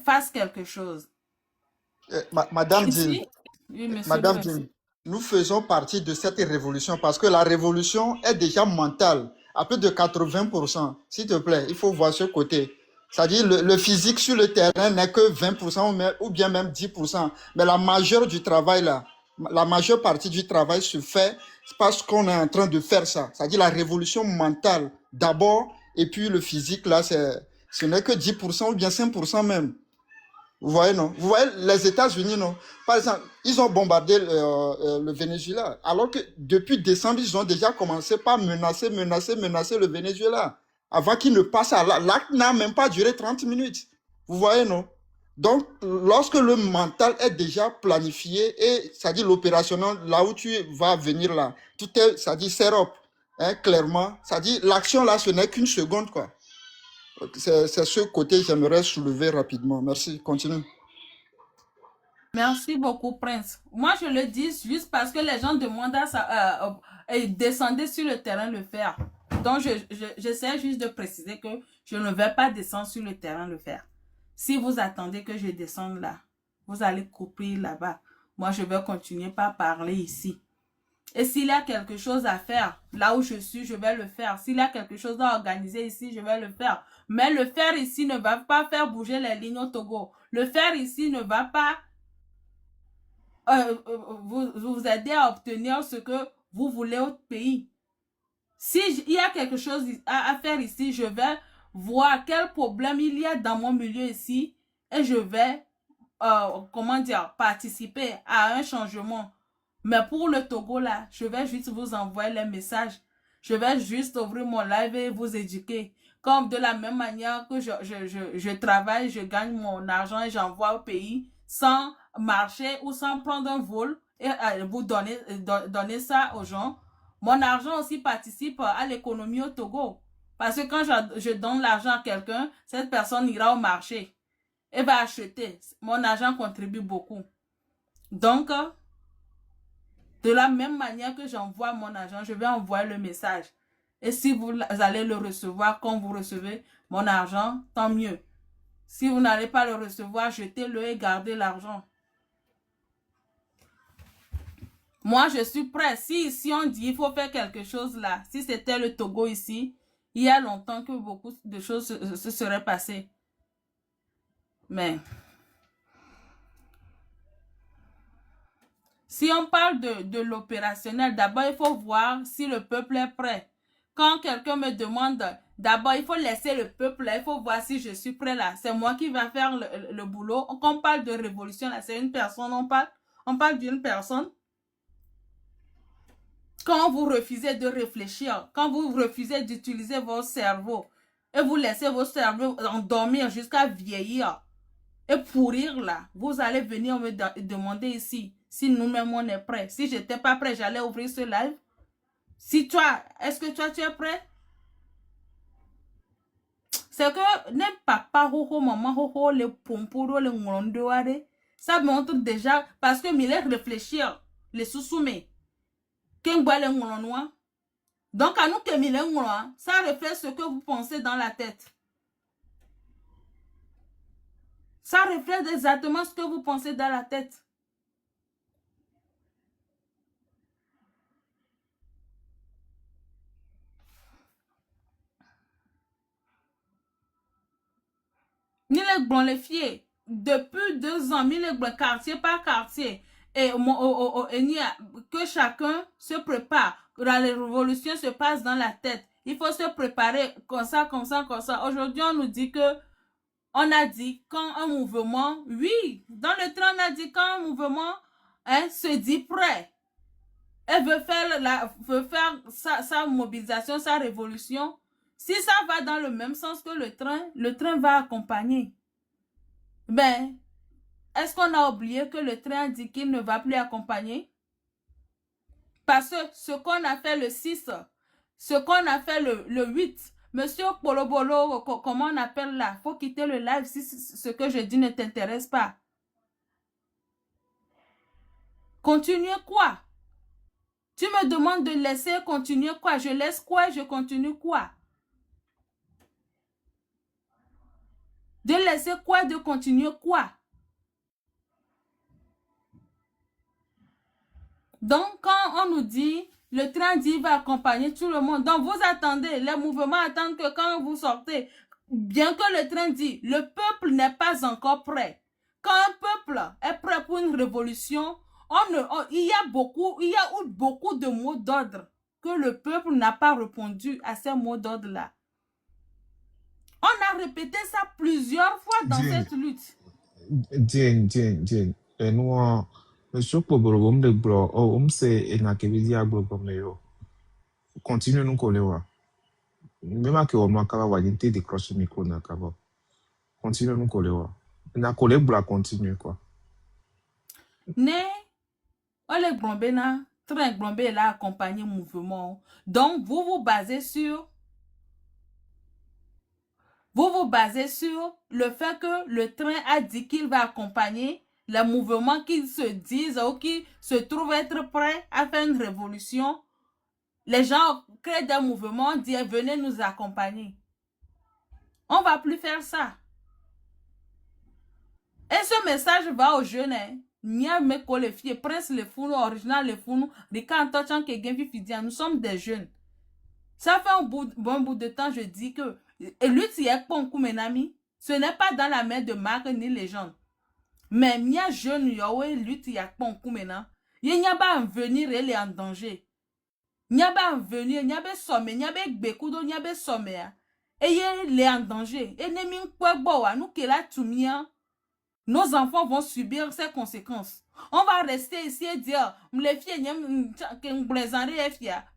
fassent quelque chose.
Madame
Ici,
Jean,
oui, monsieur
Madame
le
Jean, nous faisons partie de cette révolution parce que la révolution est déjà mentale, à plus de 80%. S'il te plaît, il faut voir ce côté. C'est-à-dire le physique sur le terrain n'est que 20% ou bien même 10%. Mais la majeure du travail là, la majeure partie du travail se fait parce qu'on est en train de faire ça. C'est-à-dire la révolution mentale d'abord et puis le physique là, ce n'est que 10% ou bien 5% même. Vous voyez, non? Vous voyez, les États-Unis, non? Par exemple, ils ont bombardé le Venezuela. Alors que depuis décembre, ils ont déjà commencé par menacer le Venezuela. Avant qu'il ne passe à l'acte. L'acte n'a même pas duré 30 minutes. Vous voyez, non? Donc, lorsque le mental est déjà planifié et, c'est-à-dire l'opérationnel, là où tu vas venir là, tout est, c'est-à-dire set-up, hein, clairement. C'est-à-dire l'action là, ce n'est qu'une seconde, quoi. C'est ce côté que j'aimerais soulever rapidement. Merci, continue.
Merci beaucoup, Prince. Moi, je le dis juste parce que les gens demandent à ça, descendre sur le terrain le faire. Donc, j'essaie juste de préciser que je ne vais pas descendre sur le terrain le faire. Si vous attendez que je descende là, vous allez couper là-bas. Moi, je vais continuer par parler ici. Et s'il y a quelque chose à faire, là où je suis, je vais le faire. S'il y a quelque chose à organiser ici, je vais le faire. Mais le faire ici ne va pas faire bouger les lignes au Togo. Le faire ici ne va pas vous aider à obtenir ce que vous voulez au pays. S'il y a quelque chose à faire ici, je vais voir quel problème il y a dans mon milieu ici et je vais, participer à un changement. Mais pour le Togo, là, je vais juste vous envoyer les messages. Je vais juste ouvrir mon live et vous éduquer. Comme de la même manière que je travaille, je gagne mon argent et j'envoie au pays sans marcher ou sans prendre un vol et vous donner ça aux gens. Mon argent aussi participe à l'économie au Togo. Parce que quand je donne l'argent à quelqu'un, cette personne ira au marché. et va acheter. Mon argent contribue beaucoup. Donc, de la même manière que j'envoie mon argent, je vais envoyer le message. Et si vous allez le recevoir, quand vous recevez mon argent, tant mieux. Si vous n'allez pas le recevoir, jetez-le et gardez l'argent. Moi, je suis prêt. Si ici on dit il faut faire quelque chose là, si c'était le Togo ici, il y a longtemps que beaucoup de choses se seraient passées. Mais si on parle de l'opérationnel, d'abord il faut voir si le peuple est prêt. Quand quelqu'un me demande, d'abord il faut laisser le peuple là, il faut voir si je suis prêt là. C'est moi qui va faire le boulot. Quand on parle de révolution là, c'est une personne, on parle d'une personne. Quand vous refusez de réfléchir, quand vous refusez d'utiliser vos cerveaux et vous laissez vos cerveaux endormir jusqu'à vieillir et pourrir là, vous allez venir me demander ici si nous-mêmes on est prêts. Si je n'étais pas prêt, j'allais ouvrir ce live. Si toi, est-ce que toi tu es prêt? C'est que nem papa, hoho, maman, hoho, les pomporo, les ngrondoare, ça montre déjà, parce que il est réfléchir, les sous-soumets. Donc, à nous que ça reflète ce que vous pensez dans la tête. Ça reflète exactement ce que vous pensez dans la tête. Ni les blancs, les fiers, depuis 2 ans, ni les blancs, quartier par quartier, et que chacun se prépare. La révolution se passe dans la tête. Il faut se préparer comme ça, comme ça, comme ça. Aujourd'hui, on nous dit que, on a dit quand un mouvement, oui, dans le train, on a dit quand un mouvement se dit prêt et veut faire sa mobilisation, sa révolution. Si ça va dans le même sens que le train va accompagner. Ben, est-ce qu'on a oublié que le train dit qu'il ne va plus accompagner? Parce que ce qu'on a fait le 6, ce qu'on a fait le 8, Monsieur Polobolo, comment on appelle là? Faut quitter le live si ce que je dis ne t'intéresse pas. Continuer quoi? Tu me demandes de laisser continuer quoi? Je laisse quoi? Je continue quoi? De laisser quoi? De continuer quoi? Donc, quand on nous dit, le train dit va accompagner tout le monde. Donc, vous attendez, les mouvements attendent que quand vous sortez, bien que le train dit, le peuple n'est pas encore prêt. Quand un peuple est prêt pour une révolution, il y a beaucoup de mots d'ordre que le peuple n'a pas répondu à ces mots d'ordre-là. On a répété ça plusieurs fois dans cette lutte.
Et nous, Monsieur Poboro, de bro, c'est un activité à bro comme yo. Continue nous coller wa. Même que on a va y décrocher micro na kaba. Continue nous coller wa. Na coller bra continue quoi.
Ne, on les brombena, train brombé là accompagner mouvement. Donc vous vous basez sur le fait que le train a dit qu'il va accompagner les mouvements qui se disent ou qui se trouvent être prêts à faire une révolution. Les gens créent des mouvements, disent venez nous accompagner. On ne va plus faire ça. Et ce message va aux jeunes. Prince les fous, original les fous, nous sommes des jeunes. Ça fait un bon bout de temps, je dis que ce n'est pas dans la main de Marc ni les gens. Mais il y a jeunes, il y a lutte, il y a pas maintenant. Il n'y a pas en venir, elle est en danger. Il n'y a pas en venir, il y a pas sommet, il y a pas bekudo, il y a pas sommet. Et il est en danger. Et nous qui là tout mien. Nos enfants vont subir ces conséquences. On va rester ici et dire,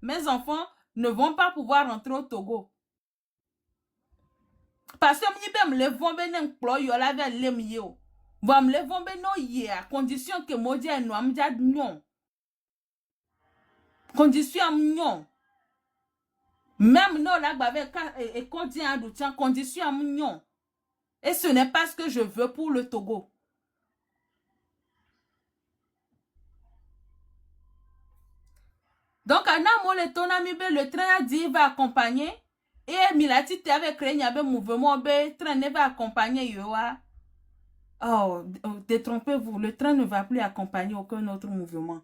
mes enfants ne vont pas pouvoir rentrer au Togo. Parce que les vont à condition que Modia nous non. Condition non. Même nous là avec et condition non. Et ce n'est pas ce que je veux pour le Togo. Donc, le train a dit il va accompagner. Et Milati avait créé un mouvement, le train ne va accompagner. Oh, détrompez-vous, le train ne va plus accompagner aucun autre mouvement.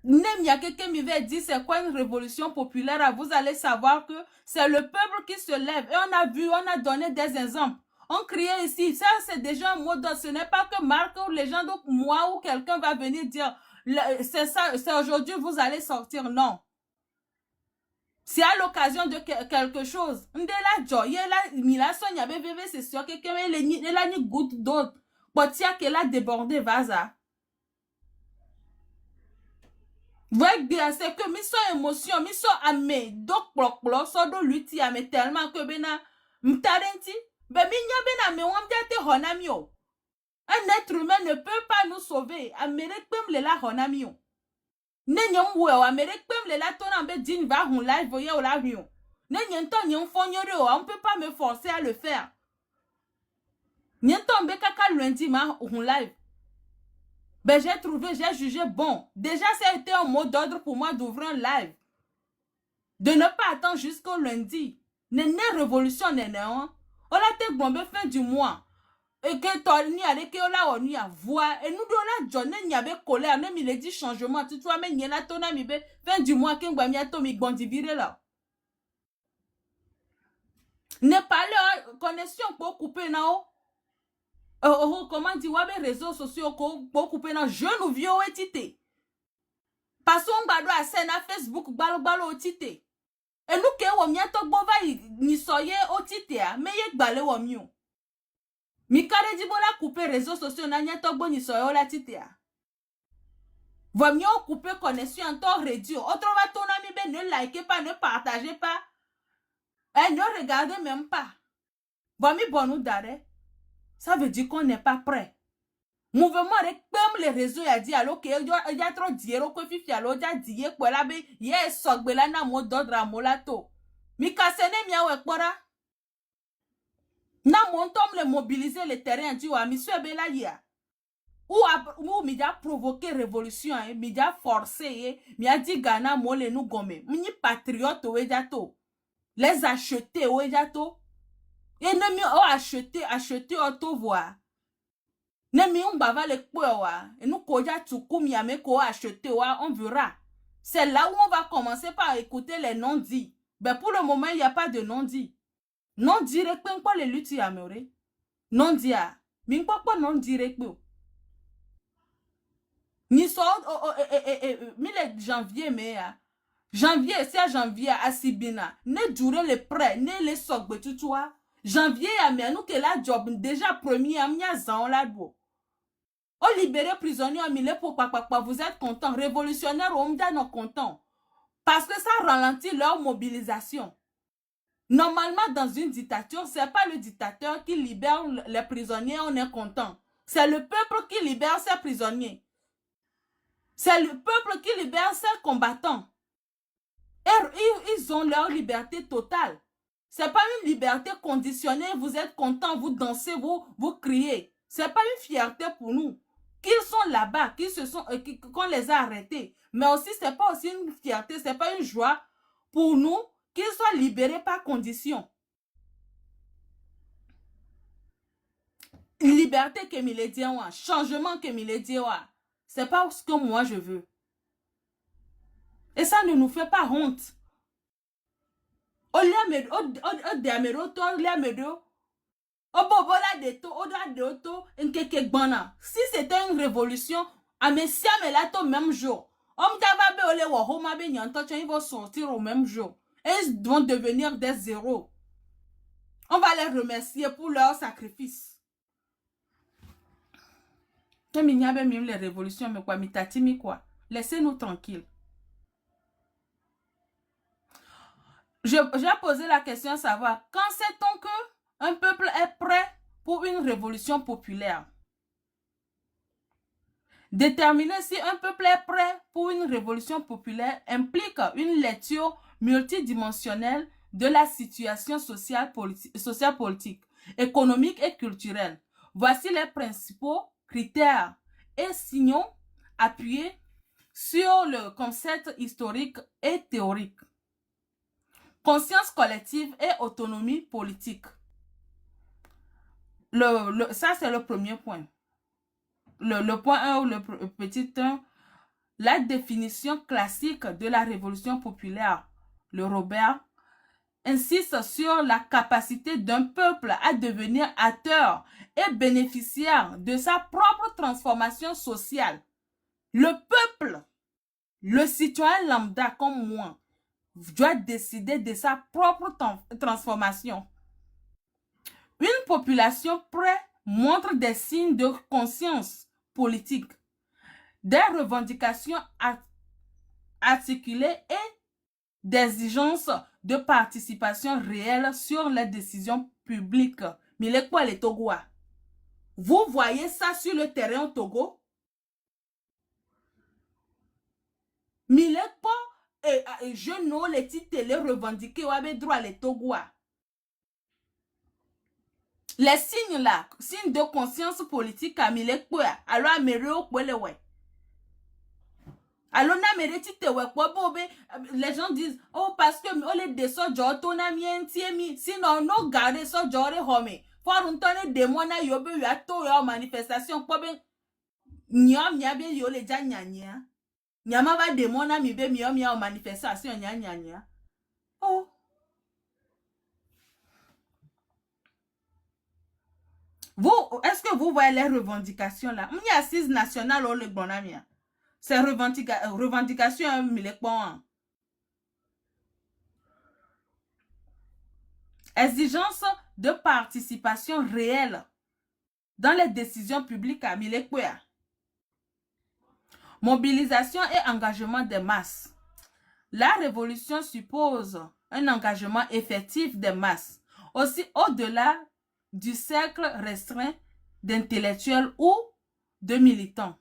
Même il y a quelqu'un qui m'avait dit c'est quoi une révolution populaire, vous allez savoir que c'est le peuple qui se lève. Et on a vu, on a donné des exemples. On criait ici, ça c'est déjà un mot d'ordre. Ce n'est pas que Marc ou les gens, donc moi ou quelqu'un va venir dire c'est ça, c'est aujourd'hui vous allez sortir. Non. C'est à l'occasion de quelque chose. Ndela joye la mila sonya bébé c'est sûr que quelqu'un il a une goutte d'eau. Potia qu'elle a débordé vaza. Voyez bien, c'est que mi so émotion, mi so amé, donc plok so do lutti amé tellement que bena mtarenti, ben mi nya bena me wam diate honamio. Un être humain ne peut pas nous sauver. Amérique pem le la honamio. Ne nyom we o Amérique pem le la tona be din va hun live voyez o la vion. Ne nyenton nyom fonyore o, on peut pas me forcer à le faire. Nyenton be kaka lundi ma hun live. Ben, j'ai trouvé, j'ai jugé bon. Déjà, ça a été un mot d'ordre pour moi d'ouvrir un live. De ne pas attendre jusqu'au lundi. N'est révolution, n'est on a été bombé fin du mois. Et que Tony a dit que là, on y a voix. Et nous, on a journée, il y avait colère. Même il a dit changement. Tu vois, mais il y a ton ami, fin du mois, qu'il y a ton ami, bon, viré là. Ne pas leur connexion pour couper, non? Comment dire, les réseaux sociaux pour couper dans jeune ou vieux et tité. Parce qu'on va à scène à Facebook, balo tité. Et nous, qui on y a tout bon va ni soyez au tité, mais y balé au mieux. Mi kare di bon la couper réseaux sociaux, n'a y a tout bon ni soyez la tité. Vaut mieux couper connexion en temps réduit. Autre va ton ami, ben ne likez pas, ne partagez pas. Et ne regardez même pas. Vaut mieux bon nous d'arrêt. Ça veut dire qu'on n'est pas prêt. Mouvement avec les réseaux a dit alors que il y a trop d'hiero que fifi alors il y a d'hier pour la be hier sogbela na mot d'ordre à molato. Mi kasene mia we kpora. Na montom le mobiliser le terrain du wa mi so bela ya. Ou mi a provoqué révolution mi a forcé mi a dit Ghana mo le nous gomé. Mi patriote we jato. Les acheter we jato. Et ne mi o acheter auto voir. Ne mi on bava le kwewa. Et nous koja tukumi ame ko acheter wa, on verra. C'est là où on va commencer par écouter les non-dits. Ben pour le moment, il n'y a pas de non-dits. Non-direct, quoi les luttes y amoré? Non-dit à. Mais quoi non-direct? Ni so, janvier, mais janvier, c'est janvier à Sibina. Ne dure le prêt, ne le soc, tu vois. Janvier, mais nous que la job déjà premier, amia zan la do. On libéré prisonnier en mille pour papa, vous êtes content. Révolutionnaire, on non content. Parce que ça ralentit leur mobilisation. Normalement, dans une dictature, c'est pas le dictateur qui libère les prisonniers, on est content. C'est le peuple qui libère ses prisonniers. C'est le peuple qui libère ses combattants. Et ils ont leur liberté totale. C'est pas une liberté conditionnée, vous êtes content, vous dansez, vous criez. C'est pas une fierté pour nous. Qu'ils sont là-bas, qu'on les a arrêtés. Mais aussi, c'est pas aussi une fierté, c'est pas une joie pour nous qu'ils soient libérés par condition. Liberté que me dit, changement que me dit, c'est pas ce que moi je veux. Et ça ne nous fait pas honte. Si c'était une révolution, même jour. Ils vont sortir au même jour. Et ils vont devenir des zéros. On va les remercier pour leur sacrifice. Les révolutions, mais quoi, laissez-nous tranquilles. J'ai posé la question à savoir, quand sait-on qu'un peuple est prêt pour une révolution populaire? Déterminer si un peuple est prêt pour une révolution populaire implique une lecture multidimensionnelle de la situation sociale-politique, économique et culturelle. Voici les principaux critères et signaux appuyés sur le concept historique et théorique. Conscience collective et autonomie politique. Ça, c'est le premier point. Le point 1 ou le petit 1, la définition classique de la révolution populaire, le Robert, insiste sur la capacité d'un peuple à devenir acteur et bénéficiaire de sa propre transformation sociale. Le peuple, le citoyen lambda comme moi, doit décider de sa propre transformation. Une population prête montre des signes de conscience politique, des revendications articulées et des exigences de participation réelle sur les décisions publiques. Mais quoi les Togois? Vous voyez ça sur le terrain au Togo? Mais je ne les titres les revendiquer ou avec droit les Togois. Les signes là, signes de conscience politique à mille quoi, alors à méreo quoi le ouais. Alors na mérite ouais quoi bobe, les gens disent oh parce que on les descend joto na mi sinon no garder so jore home. Pour un tonne de mois na yobe ya to ya manifestation quoi ben nyam nya be yo le ja nyanya. Nyama ba de mois na mi be mi ya manifestation nyanya. Oh. Est-ce que vous voyez les revendications là? Il y a 6 nationales au le bonamia. Ces revendications, exigence de participation réelle dans les décisions publiques à Milekwea. Mobilisation et engagement des masses. La révolution suppose un engagement effectif des masses, aussi au-delà du cercle restreint d'intellectuels ou de militants.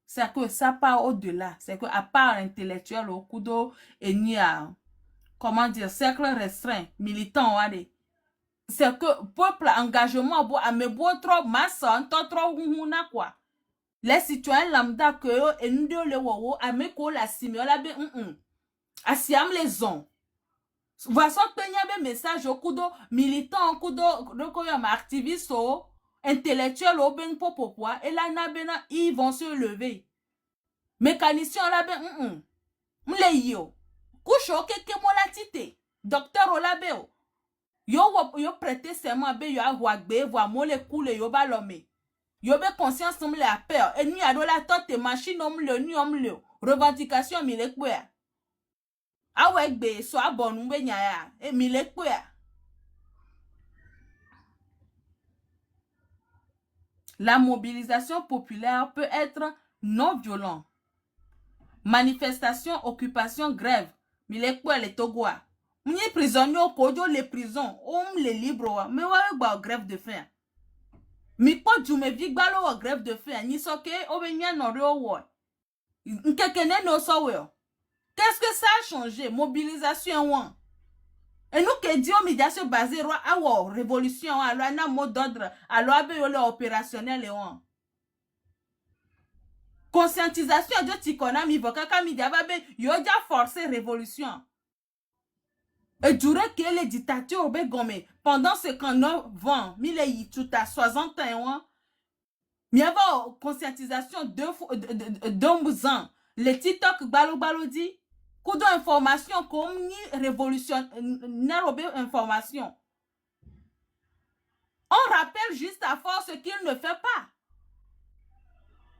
C'est que ça part au-delà. C'est que à part intellectuel au kudo et ni à, comment dire, cercle restreint, militant, allez. C'est que peuple engagement à me boire trop masse, trop huna quoi. Les citoyens lambda que et nous le wowo à me ko la simiola be asiam les ont. Voici que y a un message au kudo militant, au kudo activiste, intellectuel, au ben popopoa, et là, ils vont se lever. Mécanicien, là, ben, m'le yo. Coucho, keke mo la tite. Docteur, o la be o. Yo prêté serment, be yo a wagbe, voa mo le koule, yo ba l'homme. Yo be conscience, m'le a peur. Et nous, a do la tote machine, m'le. Revendication, m'le kwe. Awegbe so abonu be nyaya e milekwe. La mobilisation populaire peut être non violente. Manifestation, occupation, grève. Milekwe les Togois. M'y prisonniers kojo les prisons, les libres, mais ouais ba grève de faim. Mi ko jume vigbalo grève de faim, ni soke obenya no rewo. Nkekene no sowe. Qu'est-ce que ça a changé? Mobilisation, ouais. Et nous qui disons médiation basée à la révolution, à la mot d'ordre, à la opérationnel, conscientisation de tikona mi voka kami diababe yoja forcé révolution. Et durant que les dictatures au Begome, pendant 59 ans, mille y tout à 61, il y avait conscientisation de ans. Les TikTok balo dit, coup d'information comme ni révolutionnaire information. On rappelle juste à force ce qu'il ne fait pas.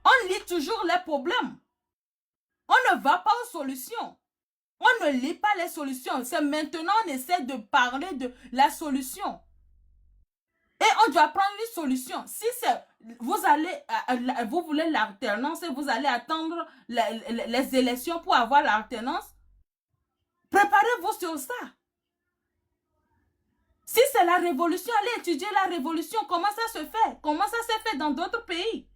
On lit toujours les problèmes. On ne va pas aux solutions. On ne lit pas les solutions. C'est maintenant on essaie de parler de la solution. Et on doit prendre une solution. Si vous voulez l'alternance et vous allez attendre les élections pour avoir l'alternance, préparez-vous sur ça. Si c'est la révolution, allez étudier la révolution. Comment ça se fait? Comment ça s'est fait dans d'autres pays?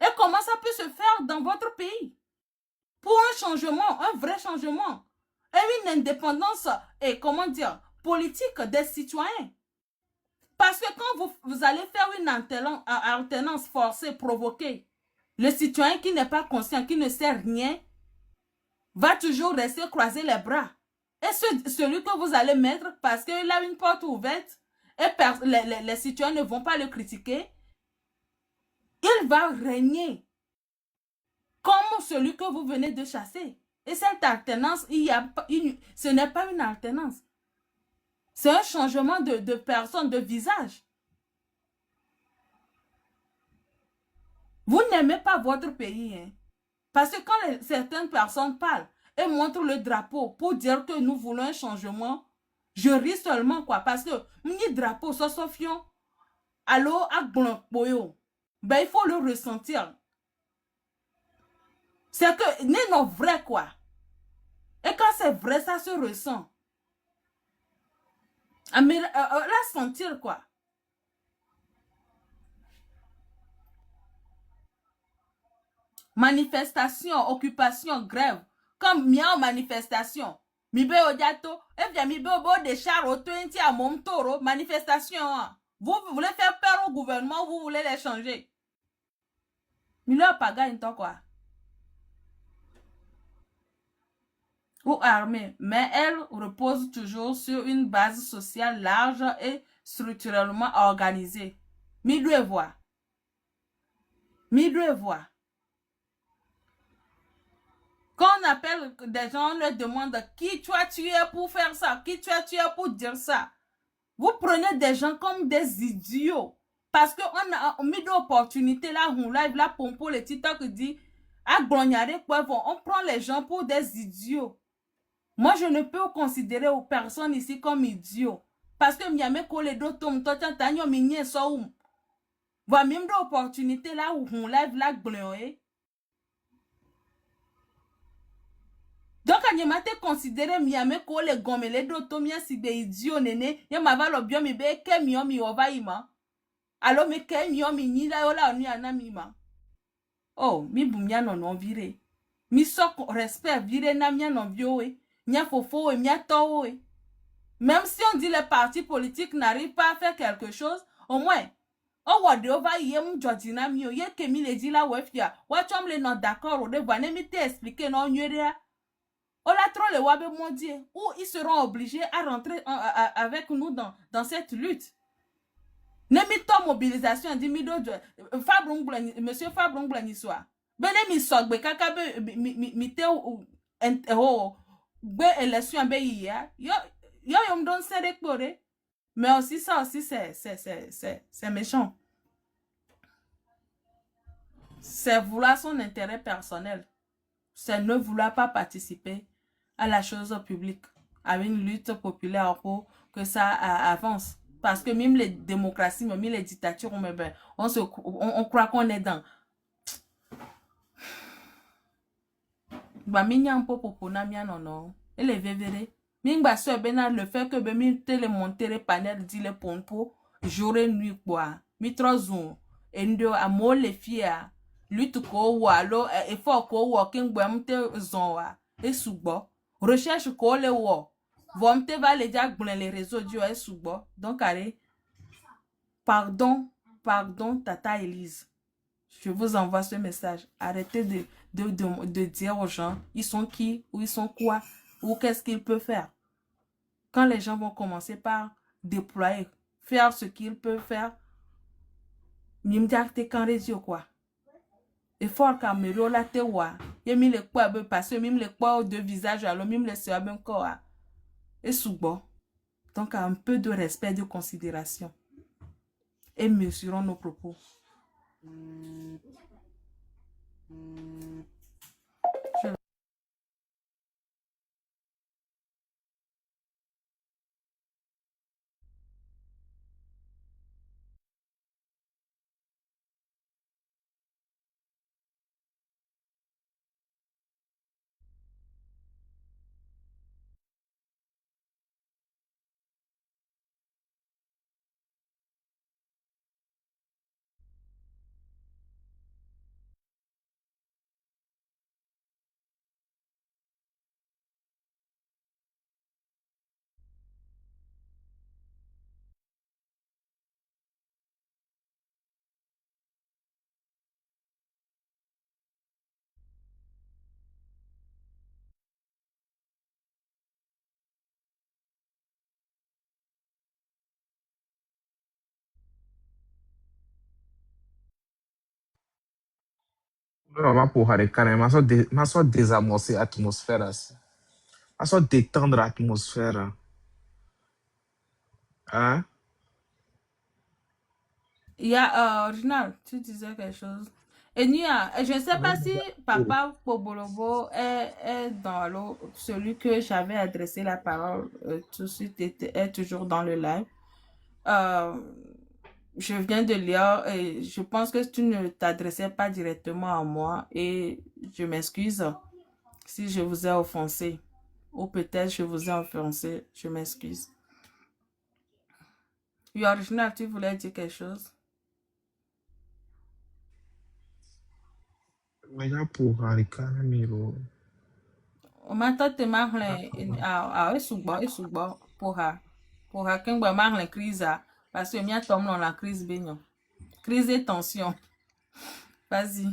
Et comment ça peut se faire dans votre pays? Pour un changement, un vrai changement. Et une indépendance, et comment dire, politique des citoyens. Parce que quand vous allez faire une alternance forcée, provoquée, le citoyen qui n'est pas conscient, qui ne sait rien, va toujours rester croiser les bras. Et celui que vous allez mettre, parce qu'il a une porte ouverte, et les citoyens ne vont pas le critiquer, il va régner comme celui que vous venez de chasser. Et cette alternance, ce n'est pas une alternance. C'est un changement de personne, de visage. Vous n'aimez pas votre pays. Hein? Parce que quand certaines personnes parlent et montrent le drapeau pour dire que nous voulons un changement, je ris seulement quoi. Parce que mon drapeau, ça sofion, allo ben il faut le ressentir. C'est que n'est non vrai quoi. Et quand c'est vrai, ça se ressent. Mais la sentir quoi. Manifestation, occupation, grève. Comme miao manifestation. Mi be ojato, et bien mi be obo de char auto inti à mon taureau, manifestation. Vous voulez faire peur au gouvernement, vous voulez les changer. Mi leur paga into quoi. Ou armée, mais elle repose toujours sur une base sociale large et structurellement organisée. Mi doit voir. Mi doit voir. Quand on appelle des gens, on leur demande qui toi tu es pour faire ça, qui toi tu es pour dire ça. Vous prenez des gens comme des idiots. Parce qu'on a mis d'opportunités là, on live là, pompo, le TikTok dit, on prend les gens pour des idiots. Moi, je ne peux considérer aux personnes ici comme idiots. Parce que miame kole do tom tocha tanyo minye soum. Voilà même d'opportunités là où on live là, glonye. Donc, quand je m'ai considéré miame ko le gomele do to mia si be idiot nene, ya ma va lo bio mi be ke mi ova ima. Alors me ke mi ni la ola oni anamima. Oh, mi bumia non vire. Mi so respect vire na mia non viowe. Mia fofo e mia towe. Même si on dit les partis politiques n'arrivent pas à faire quelque chose, au moins, oh wade ova yem jodina mio ye ke mi le dit la wefia. Wa chom le non d'accord ou de ne mi te expliquer non nyere. On a trop le wabe mondier où ils seront obligés à rentrer avec nous dans cette lutte. Nemito mobilisation dit mido monsieur Fabrong Blaniswa. Bene mi sogbe kakabe mi te be élection be ya. Yo me donne ça de mais aussi ça aussi c'est méchant. C'est vouloir son intérêt personnel. C'est ne vouloir pas participer à la chose publique, à une lutte populaire pour que ça avance. Parce que même les démocraties, même les dictatures, on croit qu'on est dans. Bah, minya un peu pour non. Et les vévérés. Mingba so bena le fait que mi télé monter les panels dit les pompo jour et nuit quoi. Mi trozon. Endo amo les fia. Lutte ko wa lo effort ko wa kingba mte zon wa. Et soubo. Recherche ko le wo. Vomte va les diak blen les réseaux du et soubo. Donc allez. Pardon, Tata Elise. Je vous envoie ce message. Arrêtez de dire aux gens, ils sont qui, ou ils sont quoi, ou qu'est-ce qu'ils peuvent faire. Quand les gens vont commencer par déployer, faire ce qu'ils peuvent faire, m'imdiakte quand réseau quoi. Et fort caméro la te wa. Y'a mis les quoi, parce que même les quoi de visage, alors même les soeurs, même quoi. Et soubo. Donc, un peu de respect, de considération. Et mesurons nos propos.
Non, ma pour Harikane, ma so désamorcer atmosphère. Ma so détendre atmosphère. Hein?
Il y a, original, tu disais quelque chose. Et Nia, je ne sais pas si Papa Pobolobo est dans celui que j'avais adressé la parole tout de suite est toujours dans le live. Je viens de lire et je pense que tu ne t'adressais pas directement à moi et je m'excuse si je vous ai offensé ou peut-être je vous ai offensé, je m'excuse. Oui, original, tu voulais dire quelque chose?
Mais là, pour Harikane, Miro.
Mata te mahle esugbo pour ha kengbe mahle crise parce que mia tom dans la crise benyo. Crise et tension. Vas-y.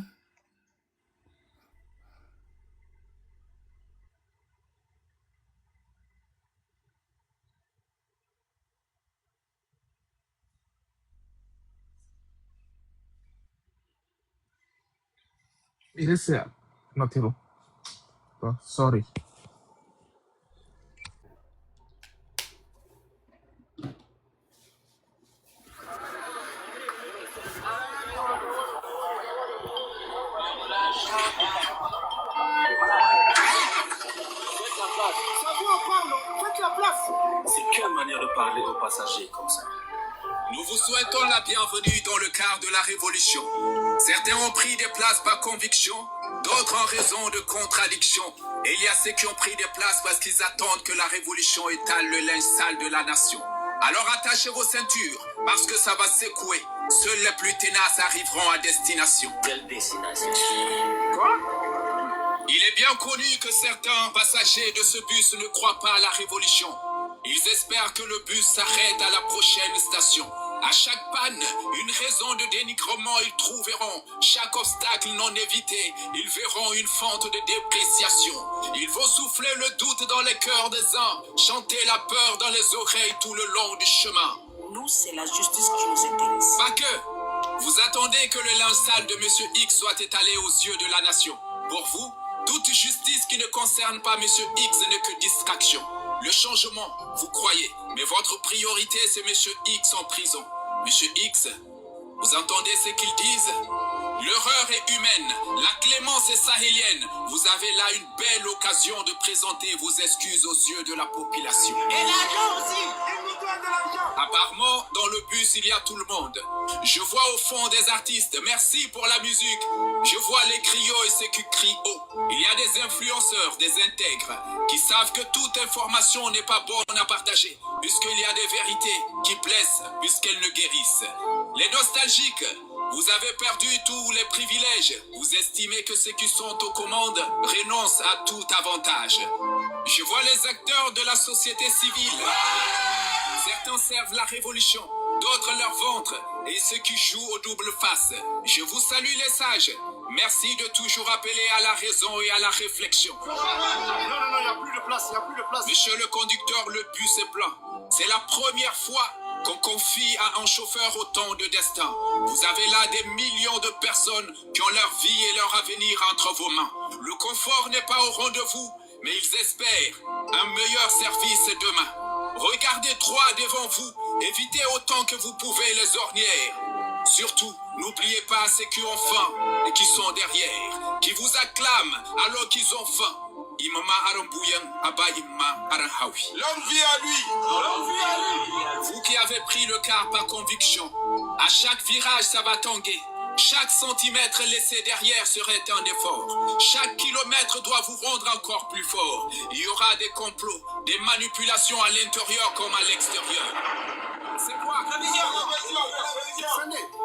Il est ça. Non, t'es bon. Oh, sorry.
C'est quelle manière de parler aux passagers comme ça?
Nous vous souhaitons la bienvenue dans le quart de la révolution. Certains ont pris des places par conviction, d'autres en raison de contradiction. Et il y a ceux qui ont pris des places parce qu'ils attendent que la révolution étale le linge sale de la nation. Alors attachez vos ceintures, parce que ça va secouer. Seuls les plus ténaces arriveront à destination.
Quelle destination?
Quoi? Il est bien connu que certains passagers de ce bus ne croient pas à la révolution. Ils espèrent que le bus s'arrête à la prochaine station. À chaque panne, une raison de dénigrement ils trouveront. Chaque obstacle non évité, ils verront une fente de dépréciation. Il faut souffler le doute dans les cœurs des uns, chanter la peur dans les oreilles tout le long du chemin.
Nous, c'est la justice qui nous intéresse.
Pas que. Vous attendez que le linge sale de Monsieur X soit étalé aux yeux de la nation. Pour vous, toute justice qui ne concerne pas Monsieur X n'est que distraction. Le changement, vous croyez, mais votre priorité c'est Monsieur X en prison. Monsieur X, vous entendez ce qu'ils disent? L'horreur est humaine, la clémence est sahélienne. Vous avez là une belle occasion de présenter vos excuses aux yeux de la population.
Et l'argent aussi! Il nous doit de l'argent!
Apparemment, dans le bus, il y a tout le monde. Je vois au fond des artistes, merci pour la musique. Je vois les criots et ceux qui crient haut. Il y a des influenceurs, des intègres, qui savent que toute information n'est pas bonne à partager, puisqu'il y a des vérités qui blessent, puisqu'elles ne guérissent. Les nostalgiques, vous avez perdu tous les privilèges. Vous estimez que ceux qui sont aux commandes renoncent à tout avantage. Je vois les acteurs de la société civile. Certains servent la révolution, d'autres leur ventre, et ceux qui jouent au double face. Je vous salue les sages. Merci de toujours appeler à la raison et à la réflexion.
Non, il n'y a plus de place, il n'y a plus de place.
Monsieur le conducteur, le bus est plein. C'est la première fois qu'on confie à un chauffeur autant de destin. Vous avez là des millions de personnes qui ont leur vie et leur avenir entre vos mains. Le confort n'est pas au rendez-vous, mais ils espèrent un meilleur service demain. Regardez droit devant vous, évitez autant que vous pouvez les ornières. Surtout, n'oubliez pas ceux qui ont faim et qui sont derrière, qui vous acclament alors qu'ils ont faim. Imama Arambouyan, Abba Imma Arahawi.
Longue vie à lui! Longue vie à lui!
Vous qui avez pris le car par conviction, à chaque virage ça va tanguer. Chaque centimètre laissé derrière serait un effort. Chaque kilomètre doit vous rendre encore plus fort. Il y aura des complots, des manipulations à l'intérieur comme à l'extérieur. C'est quoi?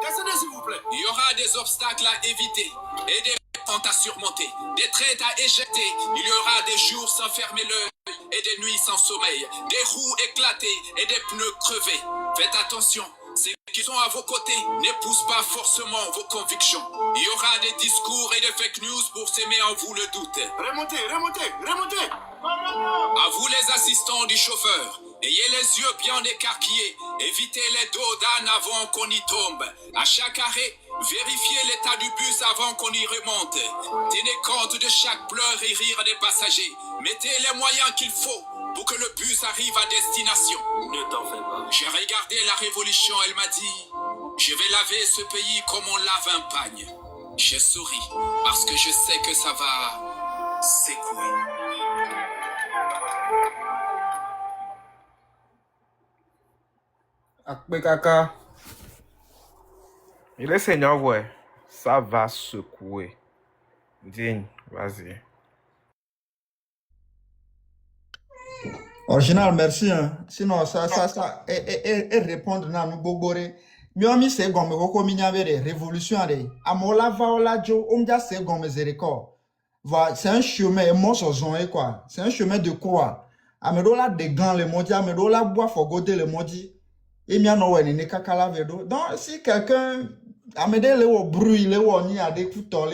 Descendez, s'il vous plaît.
Il y aura des obstacles à éviter et des pentes à surmonter, des traites à éjecter. Il y aura des jours sans fermer l'œil et des nuits sans sommeil, des roues éclatées et des pneus crevés. Faites attention, ceux qui sont à vos côtés n'épousent pas forcément vos convictions. Il y aura des discours et des fake news pour s'aimer en vous le doute.
Remontez!
À vous les assistants du chauffeur, Ayez les yeux bien écarquillés, évitez les dodanes avant qu'on y tombe. À chaque arrêt, vérifiez l'état du bus avant qu'on y remonte. Tenez compte de chaque pleur et rire des passagers. Mettez les moyens qu'il faut pour que le bus arrive à destination. Ne t'en fais pas. J'ai regardé la révolution, elle m'a dit, je vais laver ce pays comme on lave un pagne. J'ai souri parce que je sais que ça va s'écouler.
Akpe kaka. Il est Seigneur, ouais. Ça va secouer. Digne, vas-y.
Original, merci. Hein. Sinon, et répondre à nous bobore. Miomi se gomme koko minyabere révolution de. Amola va ola jo, omja se gomme zereko. C'est un chemin, et moi quoi. C'est un chemin de croix. Amedola de gants le modi, amedola bois fogote le modi. Et mia no wene ne kakala vedo. Donc, si quelqu'un amede le wo bruit, le wo ni a des couteaux,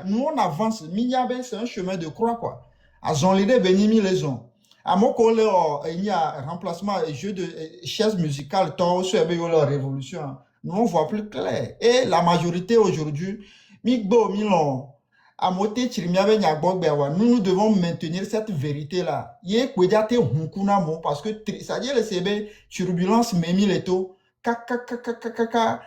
nous on avance. Minyabe, c'est un chemin de croix, quoi. A zon l'idée benimi les gens. À mon collègue, il y a un remplacement et jeu de chaises musicales, tant sur la révolution. Nous, on voit plus clair. Et la majorité aujourd'hui, Migbo, Milon, à moté, nous devons maintenir cette vérité-là. Yé, Kwediate, Hunkunamo, parce que, ça dit, le CB, turbulence, Memi, Leto, kaka,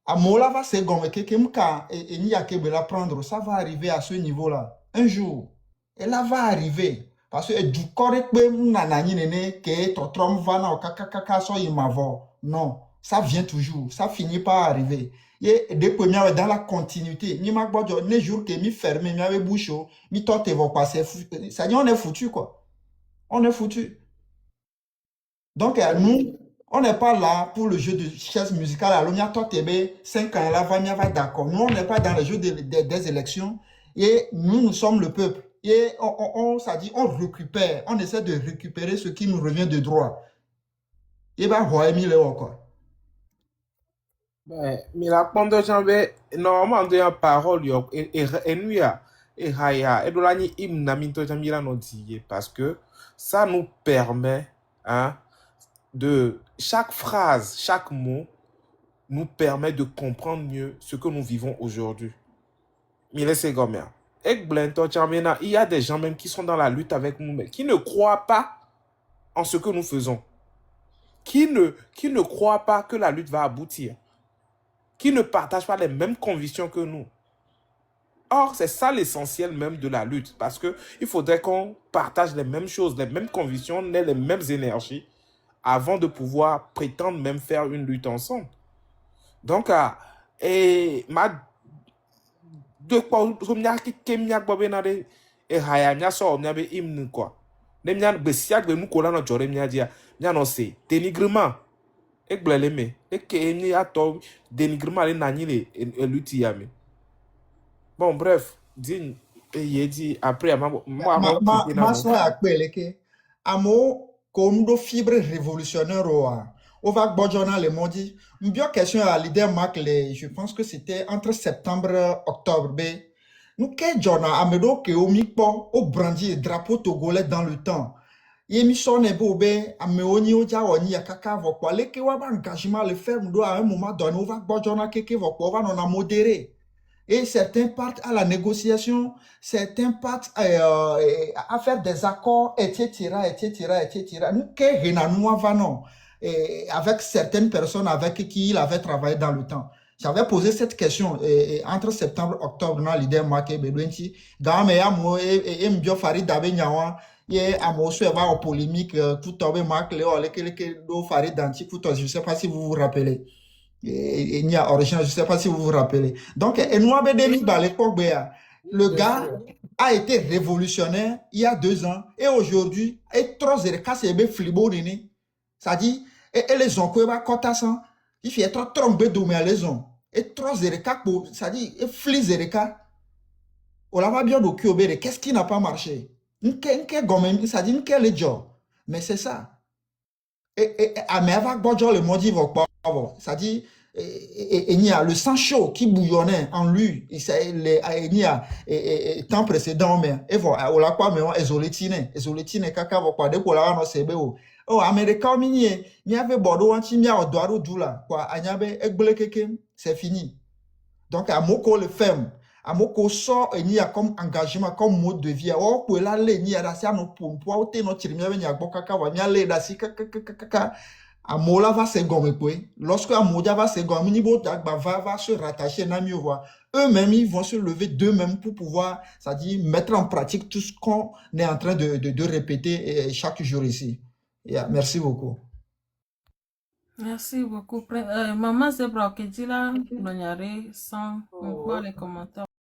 à Mola va se gommer, Kekemka, et n'y a que la prendre, ça va arriver à ce niveau-là. Un jour. Et là va arriver. Parce que du correct, que ton trom va na kaka so imavo. Non, ça vient toujours, ça finit par arriver. Et dès que nous dans la continuité, ni ma bojo, les jours que mi fermé, mi avait bouche, mi torte vont passer. Ça dit on est foutu quoi. On est foutu. Donc nous, on n'est pas là pour le jeu de chaises musicales. Alors, il y a 5 ans là, va d'accord. Nous, on n'est pas dans le jeu des élections. Et nous sommes le peuple. Et ça dit, on récupère, on essaie de récupérer ce qui nous revient de droit. Et bien, quoi.
Mais la pendant j'avais normalement de parole et nous et haya et de la ni hymne minto jamila non dit parce que ça nous permet hein de chaque phrase, chaque mot nous permet de comprendre mieux ce que nous vivons aujourd'hui. Mais laissez comme ça. Il y a des gens même qui sont dans la lutte avec nous, mais qui ne croient pas en ce que nous faisons. Qui ne croient pas que la lutte va aboutir. Qui ne partagent pas les mêmes convictions que nous. Or, c'est ça l'essentiel même de la lutte. Parce qu'il faudrait qu'on partage les mêmes choses, les mêmes convictions, les mêmes énergies, avant de pouvoir prétendre même faire une lutte ensemble. Donc, et ma de quoi comme nya kemnya gbobe na de e haya nya so nya be hymne quoi ne nya be siak be nu ko la no jore nya dia nya no se dénigrement e gblele me e ke ni ato dénigrement le na ni le luti ya me bon bref din e ye di après
ma so akpele ke amo comme do fibre révolutionnaire on va Bojona le modi. Une bien question à leader Mark, je pense que c'était entre septembre et octobre. Nous, qu'est-ce que amedo que au mikpo, au brandi drapeau togolais dans le temps. Émission n'est pas bé, ameoni o jaoni a kaka vokwa. Le que wa engagement le faire, nous à un moment donné, on va Bojona keke vokwa, on va non a modéré. Et certains partent à la négociation, certains partent à faire des accords, etc. Nous, qu'est-ce que nous avons avec certaines personnes avec qui il avait travaillé dans le temps. J'avais posé cette question entre septembre et octobre dans l'idée marquée Bedouenti. Game ya mo et mbio Farid Dabe Nyawa et amoso va en polémique tout tombé marque le do Farid Danti tout je sais pas si vous vous rappelez. Et il y a original je sais pas si vous vous rappelez. Donc et nous avait démis dans l'époque le gars a été révolutionnaire il y a 2 ans et aujourd'hui est trop zerkasebe flibo nini. Ça dit et les gens qui va côté ça il fait trop tromper domé les gens et trop zerka pour ça dit et fli zerka on la va bien do kiobere qu'est-ce qui n'a pas marché n'ke gomen ça dit n'ke le job mais c'est ça et à va bojo le modi va pas ça dit et il y a le sang chaud qui bouillonnait en lui il y a temps précédent mais et voilà on la quoi mais isolétine kaka va pas de ko la no sebe o Oh, Américain, il y avait Bordeaux, il y a Douaro Doula, quoi, il y avait Egbele Kekem, c'est fini. Donc, à Moko le ferme, à Moko sort, il y a comme engagement, comme mode de vie. Oh, pour là, il y a la sienne, pour pouvoir, notre il y a Bokaka, il y a les dasi, kaka. Amola va se gommer, lorsque Amodia va se gommer, niveau va se rattacher, n'a mieux voir. Eux-mêmes, ils vont se lever d'eux-mêmes pour pouvoir, c'est-à-dire mettre en pratique tout ce qu'on est en train de répéter chaque jour ici. Yeah, merci beaucoup.
Merci beaucoup. Maman Zebra Okedila, Lonyare, sans les commentaires.